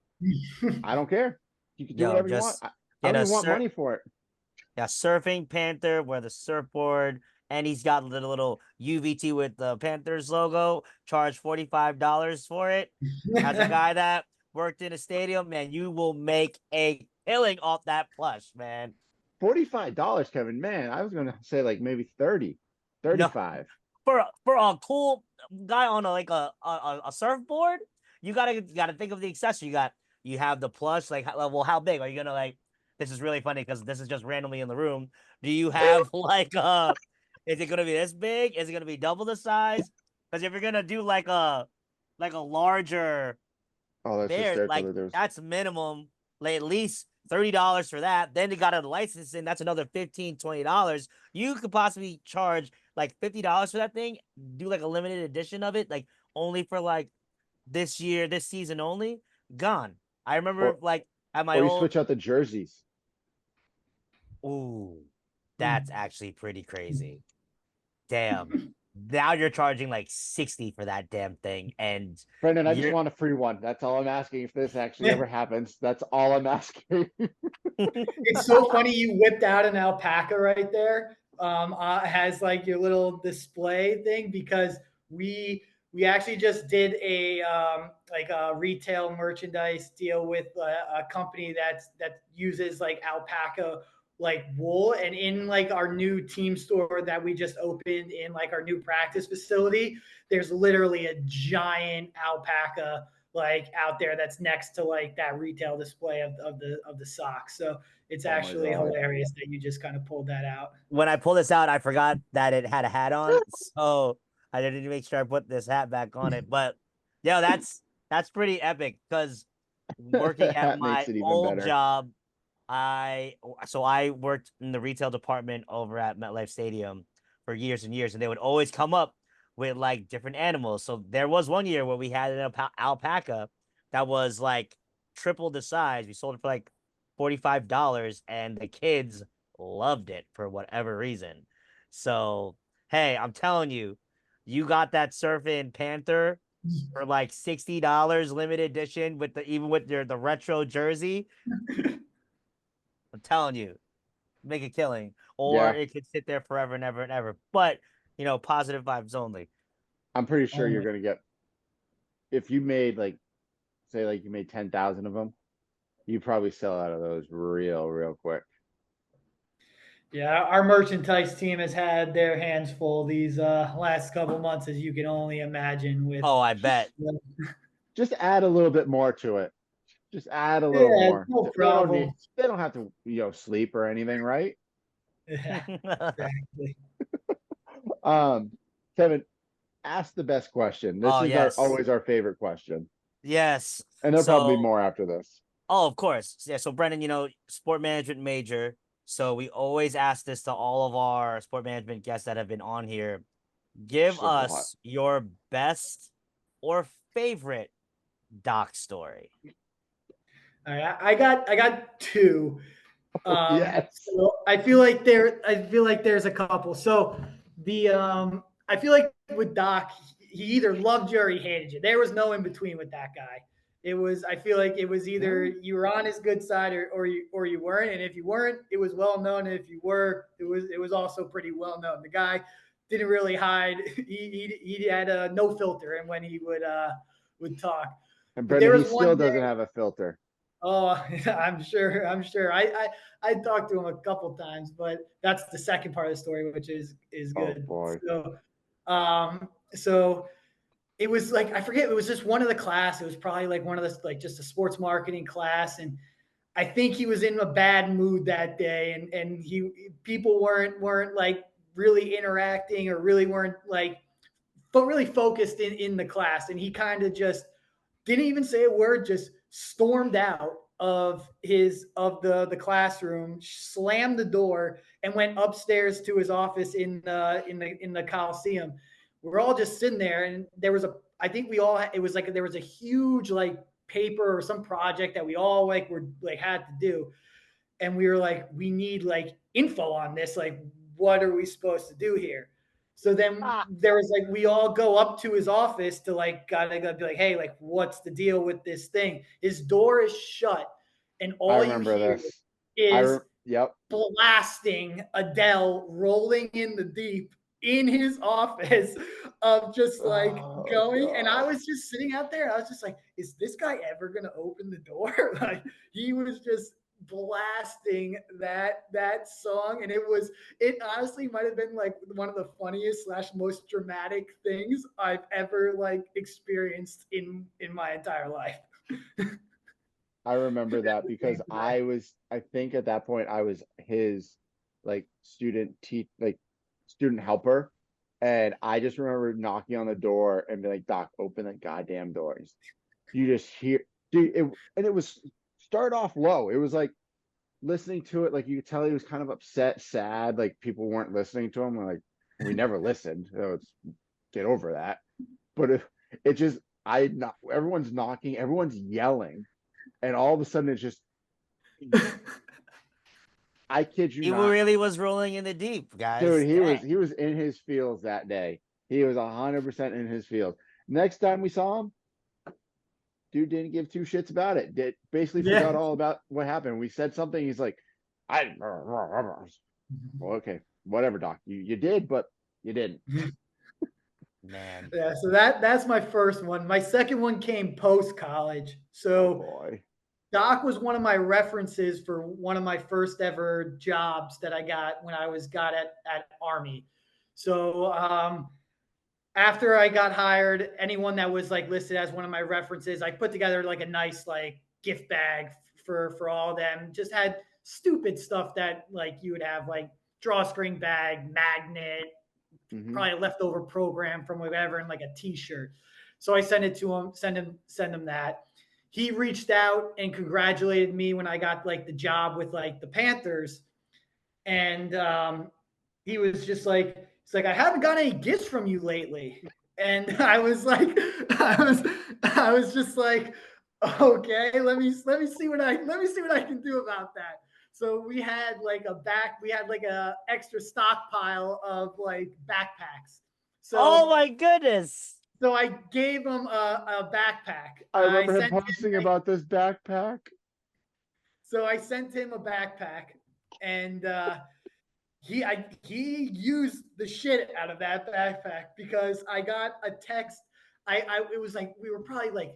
I don't care. You can do whatever you want. I don't even want money for it. Yeah, surfing panther with a surfboard, and he's got the little UVT with the Panthers logo. Charge $45 for it. As a guy that worked in a stadium, man, you will make a killing off that plush, man. $45, Kevin. Man, I was gonna say like maybe 30, 35. No, for a cool guy on a surfboard, you gotta think of the accessory. You have the plush. Like, well, how big are you gonna like? This is really funny because this is just randomly in the room. Do you have like is it gonna be this big? Is it gonna be double the size? Because if you're gonna do like a larger bear, like that's minimum, like at least $30 for that. Then you got a licensing, that's another $15, $20. You could possibly charge like $50 for that thing, do like a limited edition of it, like only for like this season only. Gone. I remember like at my old. Switch out the jerseys. Ooh, that's actually pretty crazy. Damn. Now you're charging like 60 for that damn thing. And Brendan, I just want a free one. That's all I'm asking. If this actually ever happens, that's all I'm asking. It's so funny you whipped out an alpaca right there. Has like your little display thing, because we actually just did a like a retail merchandise deal with a company that uses like alpaca like wool, and in like our new team store that we just opened in like our new practice facility, there's literally a giant alpaca like out there that's next to like that retail display of the socks. So it's actually hilarious that you just kind of pulled that out. When I pulled this out, I forgot that it had a hat on, so I didn't make sure I put this hat back on it. But yeah, that's pretty epic because working at my old job, I worked in the retail department over at MetLife Stadium for years and years, and they would always come up with like different animals. So there was one year where we had an alpaca that was like triple the size. We sold it for like $45, and the kids loved it for whatever reason. So hey, I'm telling you, you got that surfing panther for like $60 limited edition with even with the retro jersey. I'm telling you, make a killing. Or it could sit there forever and ever and ever. But, positive vibes only. I'm pretty sure you're going to get, if you made like, say like you made 10,000 of them, you probably sell out of those real quick. Yeah, our merchandise team has had their hands full these last couple months, as you can only imagine. With I bet. Just add a little bit more to it. Just add a little more. No problem. They don't have to, sleep or anything, right? Yeah, exactly. Kevin, ask the best question. This is always our favorite question. Yes. And there'll probably be more after this. Oh, of course. Yeah. So Brendan, sport management major. So we always ask this to all of our sport management guests that have been on here. Give us your best or favorite doc story. All right, I got two. Yes. So I feel like there's a couple. So I feel like with Doc, he either loved you or he hated you. There was no in between with that guy. I feel like it was either you were on his good side or you weren't. And if you weren't, it was well known. And if you were, it was also pretty well known. The guy didn't really hide. He had no filter, and when he would talk. And Brendan, he still doesn't have a filter. Oh, I'm sure. I'm sure. I talked to him a couple times, but that's the second part of the story, which is Oh good. boy. So it was like I forget. It was just one of the class. It was probably like one of the like just a sports marketing class, and I think he was in a bad mood that day, and people weren't like really interacting or really weren't like but really focused in the class, and he kind of just didn't even say a word, just stormed out of the classroom, slammed the door, and went upstairs to his office in the Coliseum. We're all just sitting there, and there was a I think we all it was like there was a huge like paper or some project that we all like were like had to do, and we were like, we need like info on this, like what are we supposed to do here? So then there was like we all go up to his office to like gotta be like, hey, like what's the deal with this thing? His door is shut, and I all you remember hear this. is Yep. blasting Adele rolling in the deep in his office of just like Oh going. And I god. was just sitting out there. I was just like, is this guy ever gonna open the door? Like he was just blasting that song, and it honestly might have been like one of the funniest slash most dramatic things I've ever like experienced in my entire life. I remember that because I think at that point I was his like student helper. And I just remember knocking on the door and be like, Doc, open the goddamn doors. You just hear, dude, and it was start off low. It was like listening to it, like you could tell he was kind of upset, sad, like people weren't listening to him. Like we never listened. So it's get over that. But it just I not everyone's knocking, everyone's yelling, and all of a sudden it's just I kid you He not, really was rolling in the deep, dude. guys. He was in his fields that day. He was 100% in his field. Next time we saw him, dude didn't give two shits about it. Did basically Yeah. forgot all about what happened. We said something. He's like, I well, okay, whatever, Doc. You did, but you didn't. Man. Yeah, so that's my first one. My second one came post college. Oh So boy. Doc was one of my references for one of my first ever jobs that I got when I was got at Army. So after I got hired, anyone that was like listed as one of my references, I put together like a nice like gift bag for all of them. Just had stupid stuff that like you would have like drawstring bag, magnet, Mm-hmm. probably a leftover program from whatever, and like a T-shirt. So I sent it to him, send him that. He reached out and congratulated me when I got like the job with like the Panthers, and he was just like, he's like, I haven't got any gifts from you lately, and I was like, I was just like, okay, let me see what I can do about that. So we had like a extra stockpile of like backpacks. Oh So my goodness. so I gave him a backpack. I I remember him sent him posting about this backpack. so I sent him a backpack, and he used the shit out of that backpack because I got a text. I it was like we were probably like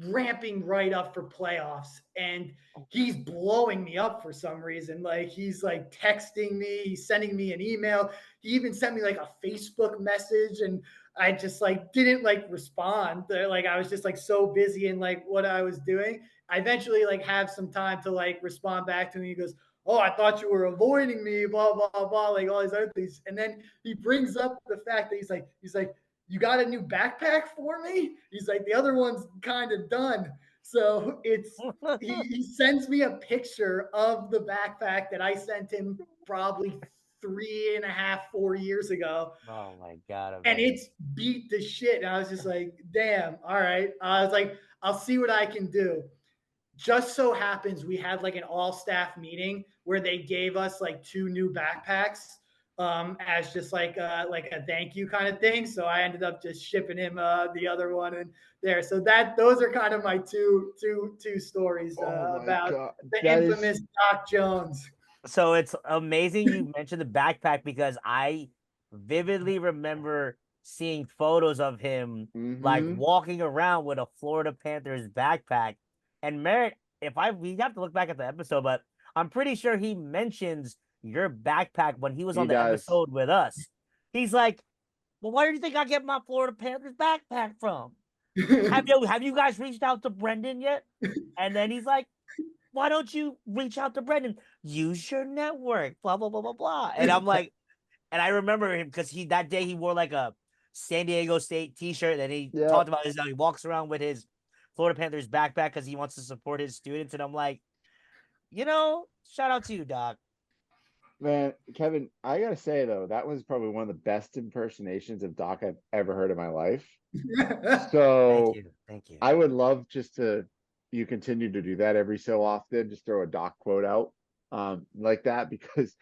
ramping right up for playoffs, and he's blowing me up for some reason. Like he's like texting me, he's sending me an email. He even sent me like a Facebook message, and I just like didn't like respond. Like I was just like so busy in like what I was doing. I eventually like have some time to like respond back to him. He goes, oh, I thought you were avoiding me, blah, blah, blah, like all these other things. And then he brings up the fact that he's like, you got a new backpack for me? He's like, the other one's kind of done. So he sends me a picture of the backpack that I sent him probably 3.5, 4 years ago. Oh my god, And amazing. it's beat the shit. And I was just like, damn, all right. I was like, I'll see what I can do. Just so happens we had like an all staff meeting where they gave us like two new backpacks as just like a thank you kind of thing. So I ended up just shipping him the other one and there. So those are kind of my two stories Oh my about god. the That is infamous Doc Jones. So it's amazing you mentioned the backpack because I vividly remember seeing photos of him like mm-hmm. walking around with a Florida Panthers backpack. And Merritt, we have to look back at the episode, but I'm pretty sure he mentions your backpack when he was He on the does. episode with us. He's like, "Well, where do you think I get my Florida Panthers backpack from? Have you guys reached out to Brendan yet?" And then he's like, "Why don't you reach out to Brendan? Use your network, blah blah blah blah blah." And I'm like, and I remember him because that day he wore like a San Diego State T-shirt, and he Yeah, talked about he walks around with his Florida Panthers backpack because he wants to support his students. And I'm like, shout out to you, Doc. man, Kevin, I gotta say though, that was probably one of the best impersonations of Doc I've ever heard in my life. Thank So you, thank you. I would love just to you continue to do that every so often, just throw a Doc quote out like that because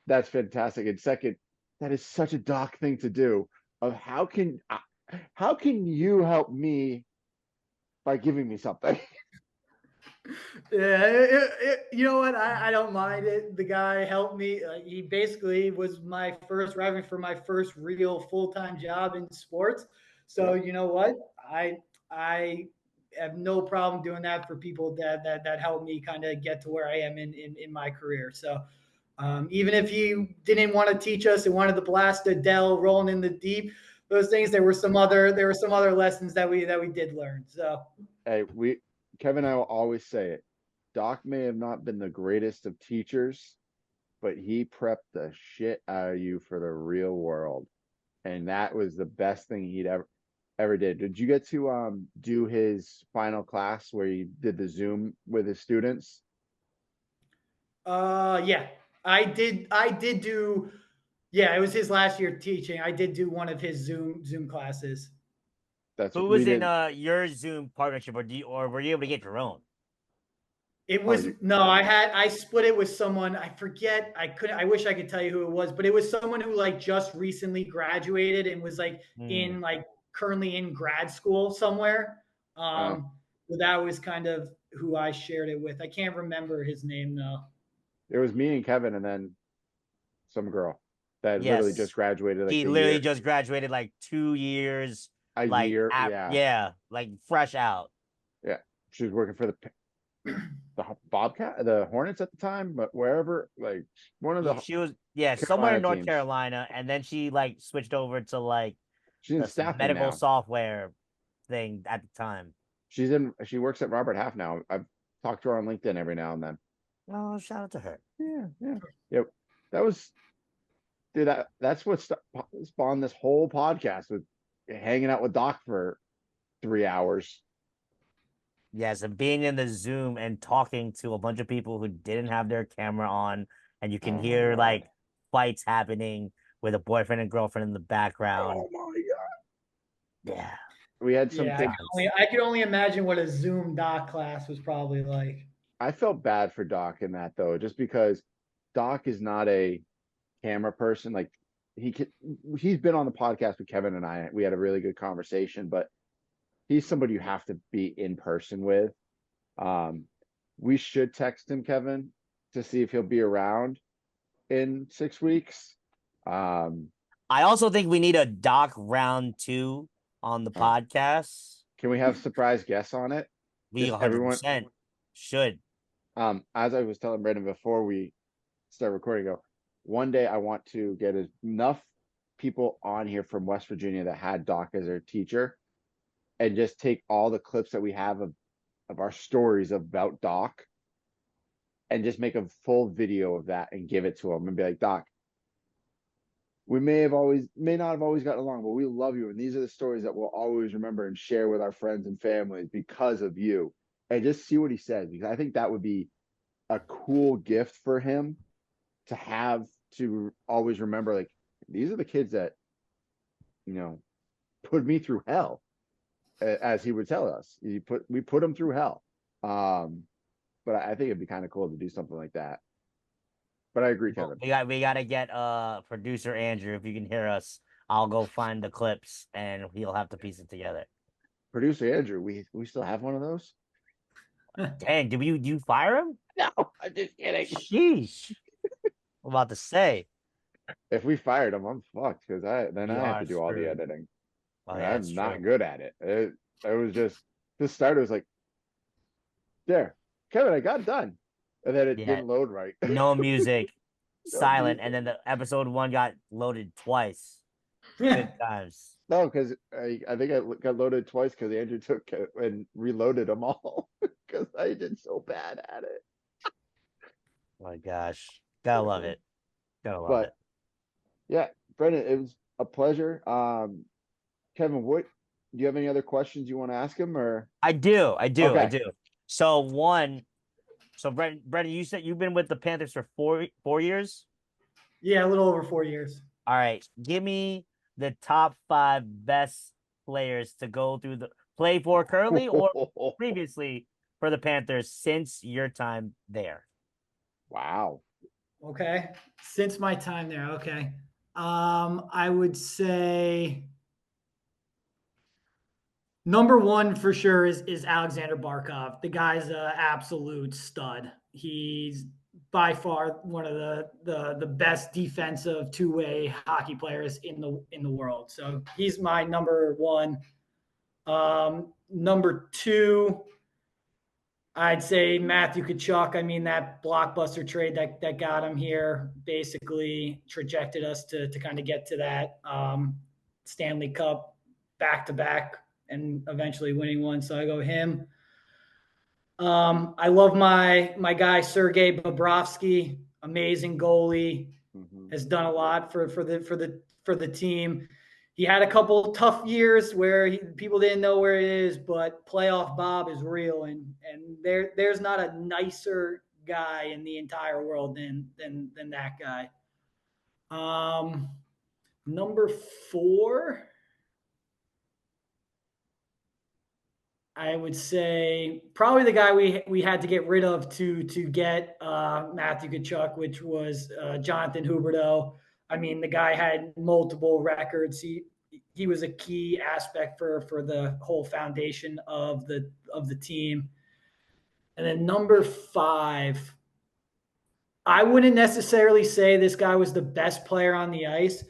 that's fantastic. And second, that is such a Doc thing to do of how can you help me by giving me something? Yeah, you know what? I don't mind it. The guy helped me. He basically was my first rival for my first real full time job in sports. So Yep. you know what? I have no problem doing that for people that help me kind of get to where I am in my career. So even if he didn't want to teach us and wanted to blast Adele rolling in the deep, those things there were some other lessons that we did learn. So Hey, Kevin and I will always say it. Doc may have not been the greatest of teachers, but he prepped the shit out of you for the real world. And that was the best thing he'd ever did. Did you get to do his final class where he did the Zoom with his students? Yeah, I did do. Yeah, it was his last year teaching. I did do one of his Zoom classes. That's Who what we was in did. your Zoom partnership, or were you able to get your own? It Oh, was no, I split it with someone. I forget. I couldn't. I wish I could tell you who it was, but it was someone who like just recently graduated and was like Hmm. in like currently in grad school somewhere. uh, So that was kind of who I shared it with. I can't remember his name though. it was me and Kevin, and then some girl that literally just Yes, graduated like he literally a just graduated like 2 years, like year. Yeah, yeah, like fresh out. yeah. She was working for the Bobcat, the Hornets at the time, but wherever, like one of the She was somewhere in Carolina North teams. Carolina, and then she like switched over to like She's in the some staffing medical now. software thing at the time. She works at Robert Half now. I've talked to her on LinkedIn every now and then. Oh, shout out to her. Yeah, yeah. Yep. That was dude, that's what spawned this whole podcast with hanging out with Doc for 3 hours. Yes, and being in the Zoom and talking to a bunch of people who didn't have their camera on, and you can Oh my hear god. like fights happening with a boyfriend and girlfriend in the background. Oh my god. Yeah, We had some Yeah, good kid. times. I could only imagine what a Zoom doc class was probably like. I felt bad for Doc in that though, just because Doc is not a camera person. Like he can, he's been on the podcast with Kevin and I. We had a really good conversation, but he's somebody you have to be in person with. Um, we should text him, Kevin, to see if he'll be around in 6 weeks. Um, I also think we need a doc round 2 on the podcast. can we have surprise guests on it? We Just everyone. 100% should. As I was telling Brandon before we start recording, go one day I want to get enough people on here from West Virginia that had Doc as their teacher and just take all the clips that we have of our stories about Doc and just make a full video of that and give it to him and be like, Doc, we may not have always gotten along, but we love you. And these are the stories that we'll always remember and share with our friends and families because of you. And just see what he says, because I think that would be a cool gift for him to have to always remember, like, these are the kids that, you know, put me through hell, as he would tell us. We put him through hell. But I think it'd be kind of cool to do something like that. But I agree, Well, Kevin. we gotta get producer Andrew, if you can hear us. I'll go find the clips and he'll have to piece it together. Producer Andrew, we still have one of those? Dang, do you fire him? No, I'm just kidding. Sheesh. I'm about to say. If we fired him, I'm fucked because then We I have are to do all the screwed. editing. Oh And yeah, it's I'm not true. good at it. It was just to start. It was like There, Kevin, I got done, and then it Yeah, didn't load right. no music, No silent, and music. then the episode one got loaded twice. Good times. No, because I think I got loaded twice because Andrew took it and reloaded them all because I did so bad at it. Oh my gosh, gotta love it. Gotta love But it. yeah, Brendan, it was a pleasure. Kevin, what do you have any other questions you want to ask him or I do, I do, I okay. do. So one, so Brendan, you said you've been with the Panthers for 4 years. Yeah, a little over 4 years. All right, give me the top five best players to go through the play for currently or previously for the Panthers since your time there. Wow. Okay. Since my time there. Okay. I would say number one for sure is Alexander Barkov. The guy's an absolute stud. He's by far one of the best defensive two-way hockey players in the world. So he's my number one. Number two, I'd say Matthew Kachuk. I mean, that blockbuster trade that got him here basically trajected us to kind of get to that Stanley Cup back to back and eventually winning one. So I go him. I love my guy Sergei Bobrovsky, amazing goalie, Mhm. has done a lot for the team. He had a couple tough years where people didn't know where it is, but playoff Bob is real, and there's not a nicer guy in the entire world than that guy. Um, Number four, I would say probably the guy we had to get rid of to get Matthew Kachuk, which was Jonathan Huberdeau. I mean, the guy had multiple records. He was a key aspect for the whole foundation of the team. And then number five, I wouldn't necessarily say this guy was the best player on the ice,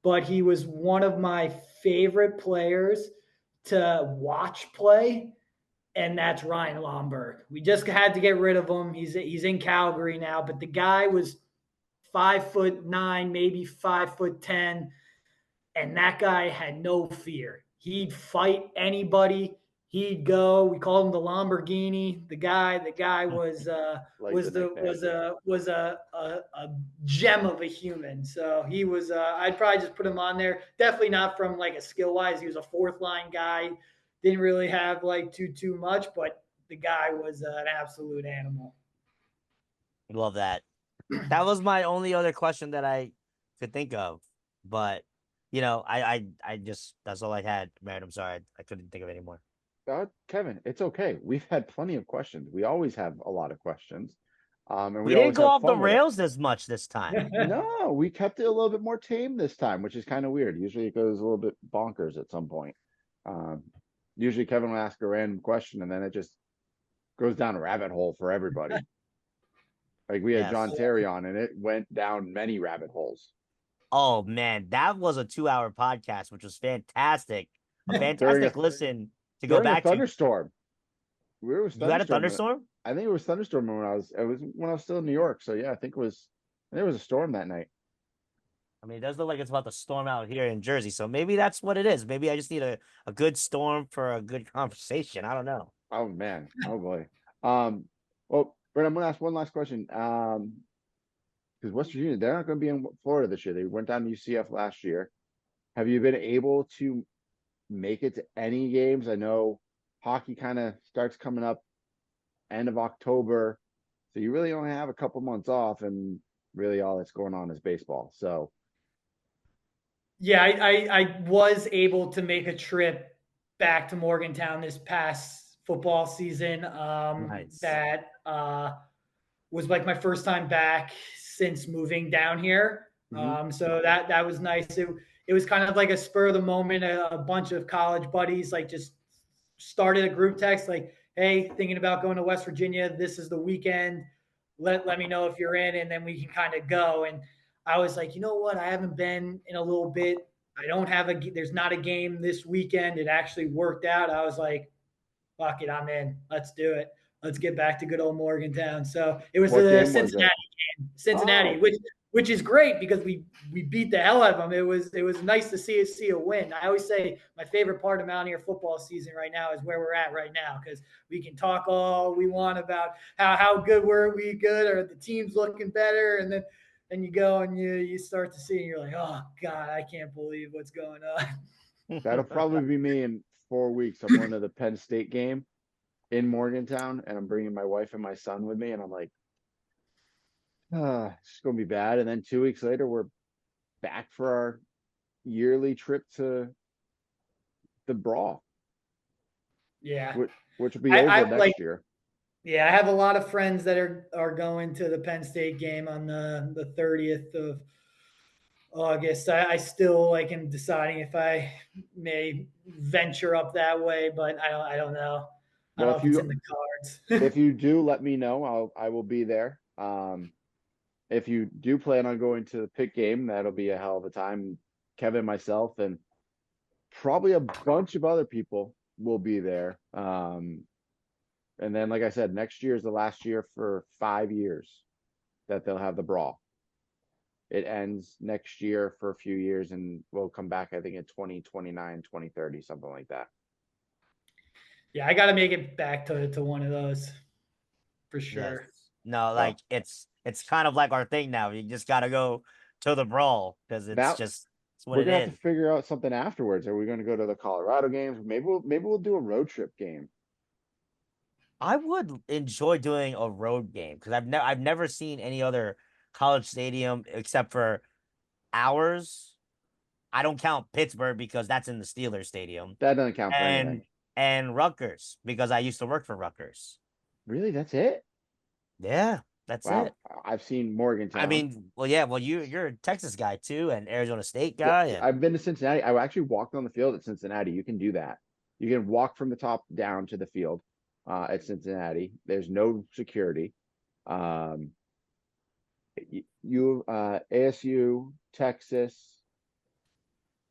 but he was one of my favorite players to watch play, and that's Ryan Lomberg. We just had to get rid of him. He's in Calgary now, but the guy was 5'9", maybe 5'10", and that guy had no fear. He'd fight anybody. He'd go. We called him the Lamborghini. The guy Like the nickname. was a gem of a human. So he was. I'd probably just put him on there. Definitely not from like a skill wise. He was a fourth line guy. Didn't really have like too much, but the guy was an absolute animal. Love that. That was my only other question that I could think of, but I just that's all I had, man. I'm sorry, I couldn't think of any more. Kevin, it's okay. We've had plenty of questions. We always have a lot of questions. And We we didn't always go have off the fun with it. rails as much this time. No, we kept it a little bit more tame this time, which is kind of weird. Usually it goes a little bit bonkers at some point. Um, Usually Kevin will ask a random question and then it just goes down a rabbit hole for everybody. Like we had Yes. John Terry on and it went down many rabbit holes. Oh man, that was a 2-hour podcast, which was fantastic. A During fantastic a listen to go during a back to. thunderstorm. We were You had a thunderstorm. thunderstorm? I think it was thunderstorm when it was when I was still in New York. So yeah, I think it was a storm that night. I mean, it does look like it's about to storm out here in Jersey, so maybe that's what it is. Maybe I just need a good storm for a good conversation. I don't know. Oh man. Oh boy. Well, Brett, I'm gonna ask one last question. Because West Virginia, they're not gonna be in Florida this year. They went down to UCF last year. Have you been able to make it to any games? I know hockey kind of starts coming up end of October. So you really only have a couple months off, and really all that's going on is baseball. So Yeah, I was able to make a trip back to Morgantown this past football season. Nice. That was like my first time back since moving down here. mhm. So that was nice. It was kind of like a spur of the moment. A bunch of college buddies like just started a group text like, "Hey, thinking about going to West Virginia. This is the weekend. Let me know if you're in, and then we can kind of go." And I was like, you know what? I haven't been in a little bit. I don't have there's not a game this weekend. It actually worked out. I was like, fuck it, I'm in. Let's do it. Let's get back to good old Morgantown. So it was What the game was Cincinnati it? game, Cincinnati, Oh, which is great because we beat the hell out of them. It was nice to see a win. I always say my favorite part of Mountaineer football season right now is where we're at right now because we can talk all we want about how good were we good or the team's looking better, and then you go and you start to see and you're like, oh God, I can't believe what's going on. that'll probably be me in 4 weeks. I'm going to the Penn State game in Morgantown, and I'm bringing my wife and my son with me, and I'm like, it's gonna be bad. And then 2 weeks later, we're back for our yearly trip to the Brawl, Yeah. which will be I over like next year. Yeah, I have a lot of friends that are going to the Penn State game on the 30th of August. I still like am deciding if I may venture up that way, but I don't know. I Well, don't if know if it's in you the cards. if you do, let me know. I will be there. If you do plan on going to the Pitt game, that'll be a hell of a time. Kevin, myself, and probably a bunch of other people will be there. And then, like I said, next year is the last year for 5 years that they'll have the Brawl. It ends next year for a few years and we'll come back, I think, in 2029, 2030, something like that. Yeah, I got to make it back to one of those for Yes. sure. No, Well, like it's kind of like our thing now. You just gotta go to the Brawl because it's now just it's what we're it gonna have is. to figure out something afterwards. Are we gonna go to the Colorado games? Maybe we'll do a road trip game. I would enjoy doing a road game because I've never seen any other college stadium except for ours. I don't count Pittsburgh because that's in the Steelers stadium, That doesn't count for and anything. Rutgers because I used to work for Rutgers. Really? That's it? Yeah, that's Wow. it. I've seen I Morgantown. mean, well, yeah, well, you're a Texas guy too, and Arizona State Yeah, guy, and I've been to Cincinnati. I actually walked on the field at Cincinnati. You can do that. You can walk from the top down to the field at Cincinnati. There's no security. Um, ASU, Texas,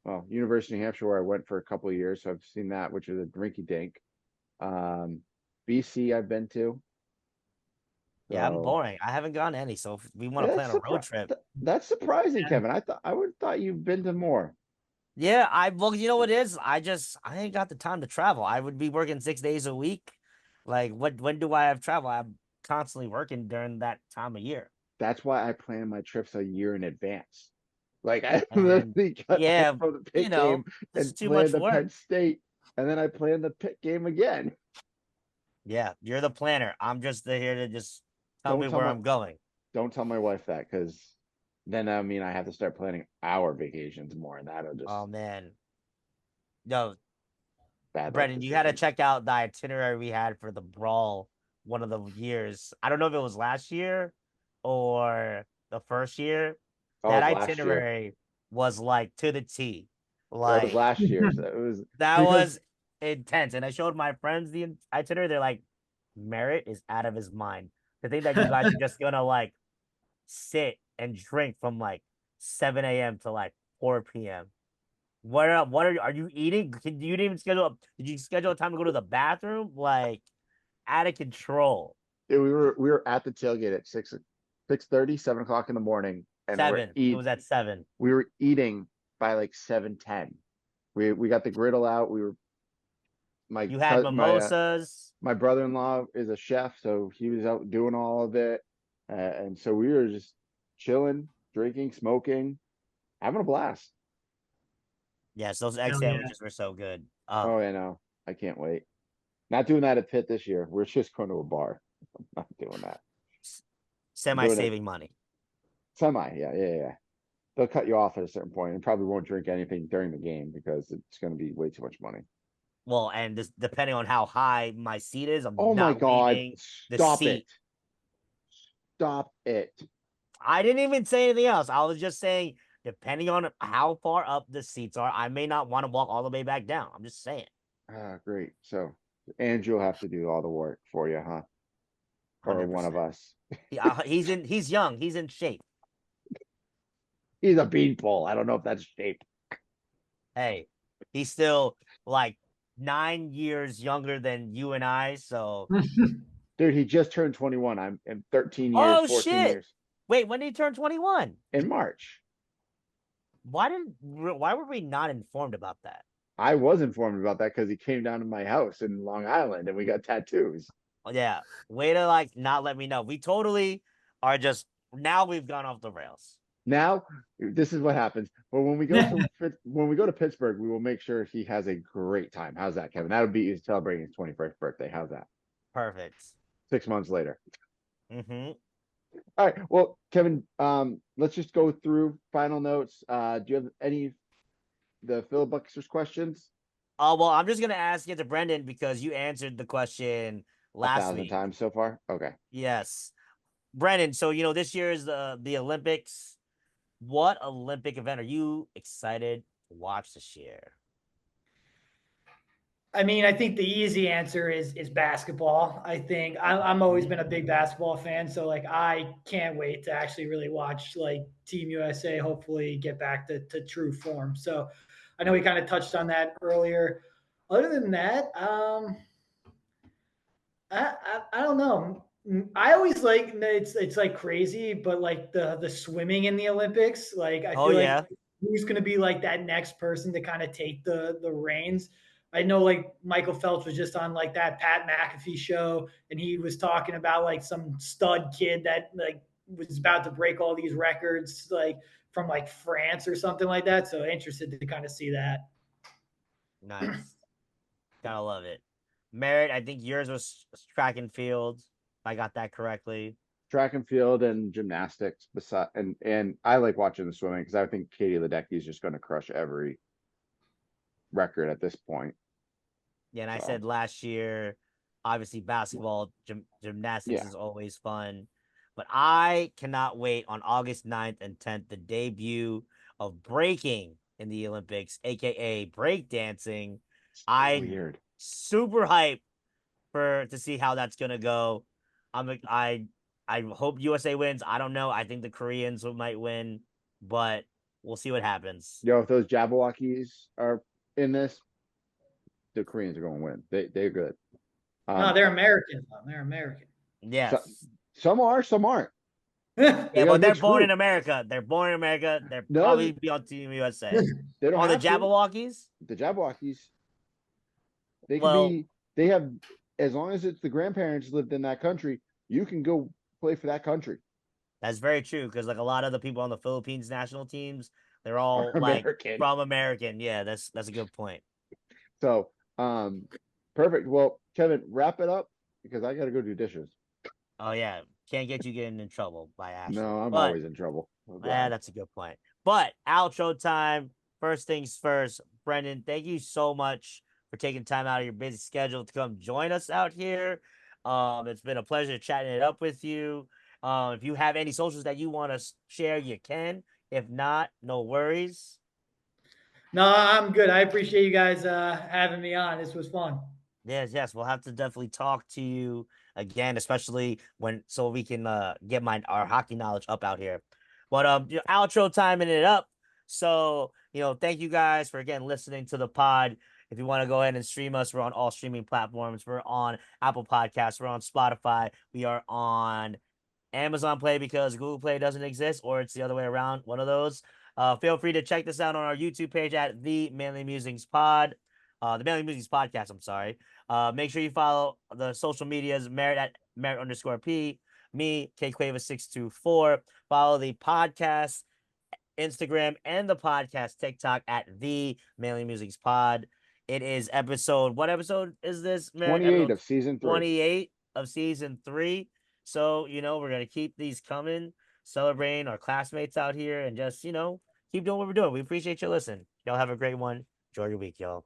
well, University of New Hampshire, where I went for a couple of years, so I've seen that, which is a drinky dink. BC, I've been to. yeah, I'm So boring. I haven't gone to any, so if we want to that's plan a road trip. that's surprising, Yeah. Kevin. I would have thought you've been to more. Yeah, well, you know what it is? I ain't got the time to travel. I would be working 6 days a week. Like, when do I have travel? I'm constantly working during that time of year. That's why I plan my trips a year in advance. Like I And literally got home yeah, from the Pitt game this is and too much planned the work. Penn State, and then I planned the Pitt game again. Yeah, you're the planner. I'm just here to just tell Don't me tell where my I'm going. don't tell my wife that because then I mean I have to start planning our vacations more, and that'll just Oh man. No, bad life Brendan, you got to decisions. check out the itinerary we had for the Brawl one of the years. I don't know if it was last year or the first year. Oh, That it was last year. itinerary was like to the T. That was Like last year. So it was that because was intense. And I showed my friends the itinerary. They're like, Merritt is out of his mind. To think that you guys are just gonna like sit and drink from like 7 a.m. to like 4 p.m. What are you eating? You didn't even schedule? Did you schedule a time to go to the bathroom? Like out of control. we were at the tailgate at 6:30, 7 o'clock in the morning, and Seven. It was at 7. we were eating by like 7:10. We got the griddle out. We were You had mimosas. my brother-in-law is a chef, so he was out doing all of it, and so we were just chilling, drinking, smoking, having a blast. Yes, those egg Hell yeah. sandwiches were so good. Oh, I know. I can't wait. Not doing that at Pitt this year. We're just going to a bar. I'm not doing that. Semi Doing it saving money. semi. Yeah. They'll cut you off at a certain point and probably won't drink anything during the game because it's going to be way too much money. Well, and this, depending on how high my seat is, I'm Oh my not God. leaving the Stop seat. it. Stop it. I didn't even say anything else. I was just saying, depending on how far up the seats are, I may not want to walk all the way back down. I'm just saying. Great. So Andrew will have to do all the work for you, huh? Or one of 100%. us. He's young. He's in shape. He's a beanpole. I don't know if that's shape. Hey, he's still like 9 years younger than you and I. So Dude, he just turned 21. I'm in 13 years, Oh 14 shit! years Wait, when did he turn 21? in March. Why were we not informed about that? I was informed about that because he came down to my house in Long Island and we got tattoos. Oh, yeah, way to like not let me know. We totally are just now we've gone off the rails. Now, this is what happens. But when we go to Pittsburgh, we will make sure he has a great time. How's that, Kevin? That'll be celebrating his 21st birthday. How's that? Perfect. 6 months later. Mm-hmm. All right. Well, Kevin, let's just go through final notes. Do you have any the filibusters questions? Oh well, I'm just gonna ask it to Brendan because you answered the question last 1,000 week. times so far. Okay. Yes, Brendan. So this year is the Olympics. What Olympic event are you excited to watch this year? I mean, I think the easy answer is basketball. I think I'm always been a big basketball fan, so like I can't wait to actually really watch like Team USA hopefully get back to true form. So I know we kind of touched on that earlier. Other than that, I don't know. I always like it's like crazy, but like the swimming in the Olympics, like I Oh feel like yeah, who's going to be like that next person to kind of take the reins. I know like Michael Phelps was just on like that Pat McAfee show, and he was talking about like some stud kid that like was about to break all these records, like from like France or something like that. So interested to kind of see that. nice. Gotta love it. Merritt, I think yours was track and field. If I got that correctly. Track and field and gymnastics. And I like watching the swimming because I think Katie Ledecky is just going to crush every record at this point. Yeah, and I So said last year, obviously basketball, gymnastics yeah, is always fun. But I cannot wait on August 9th and 10th, the debut of breaking in the Olympics, aka breakdancing. I weird. super hyped to see how that's gonna go. I hope USA wins. I don't know. I think the Koreans might win, but we'll see what happens. Yo, if those Jabberwockies are in this, the Koreans are going to win. They're good. No, they're American. They're American. So, Yes. some are, some aren't. Yeah, They got a but they're mixed born in group. America. They're born in America. They're No, probably be on Team USA. they don't On the have to. Jabberwockies? The Jabberwockies, they can Well, be. They have as long as it's the grandparents lived in that country, you can go play for that country. that's very true because like a lot of the people on the Philippines national teams, they're Are all like American. from American. Yeah, that's a good point. So, perfect. Well, Kevin, wrap it up because I got to go do dishes. Oh yeah, can't get you getting in trouble by Ashley. No, I'm But always in trouble. I'm glad. that's a good point. But outro time. First things first, Brendan. Thank you so much for taking time out of your busy schedule to come join us out here. It's been a pleasure chatting it up with you. If you have any socials that you want to share, you can. If not, no worries. No, I'm good. I appreciate you guys having me on. This was fun. Yes, we'll have to definitely talk to you again, especially so we can get our hockey knowledge up out here. But outro timing it up. So, thank you guys for again listening to the pod. If you want to go ahead and stream us, we're on all streaming platforms. We're on Apple Podcasts, we're on Spotify, we are on Amazon Play because Google Play doesn't exist, or it's the other way around, one of those. Feel free to check this out on our YouTube page at the Manly Musings Pod. The Manly Musings Podcast, I'm sorry. Make sure you follow the social medias, Merritt at Merritt_P, me, KQuava624. Follow the podcast, Instagram, and the podcast TikTok at the Manly Musings Pod. It is what episode is this, Merritt? 28 Episode of season 3. 28 of season 3. So, we're going to keep these coming, celebrating our classmates out here, and just, keep doing what we're doing. We appreciate you listening. Y'all have a great one. Enjoy your week, y'all.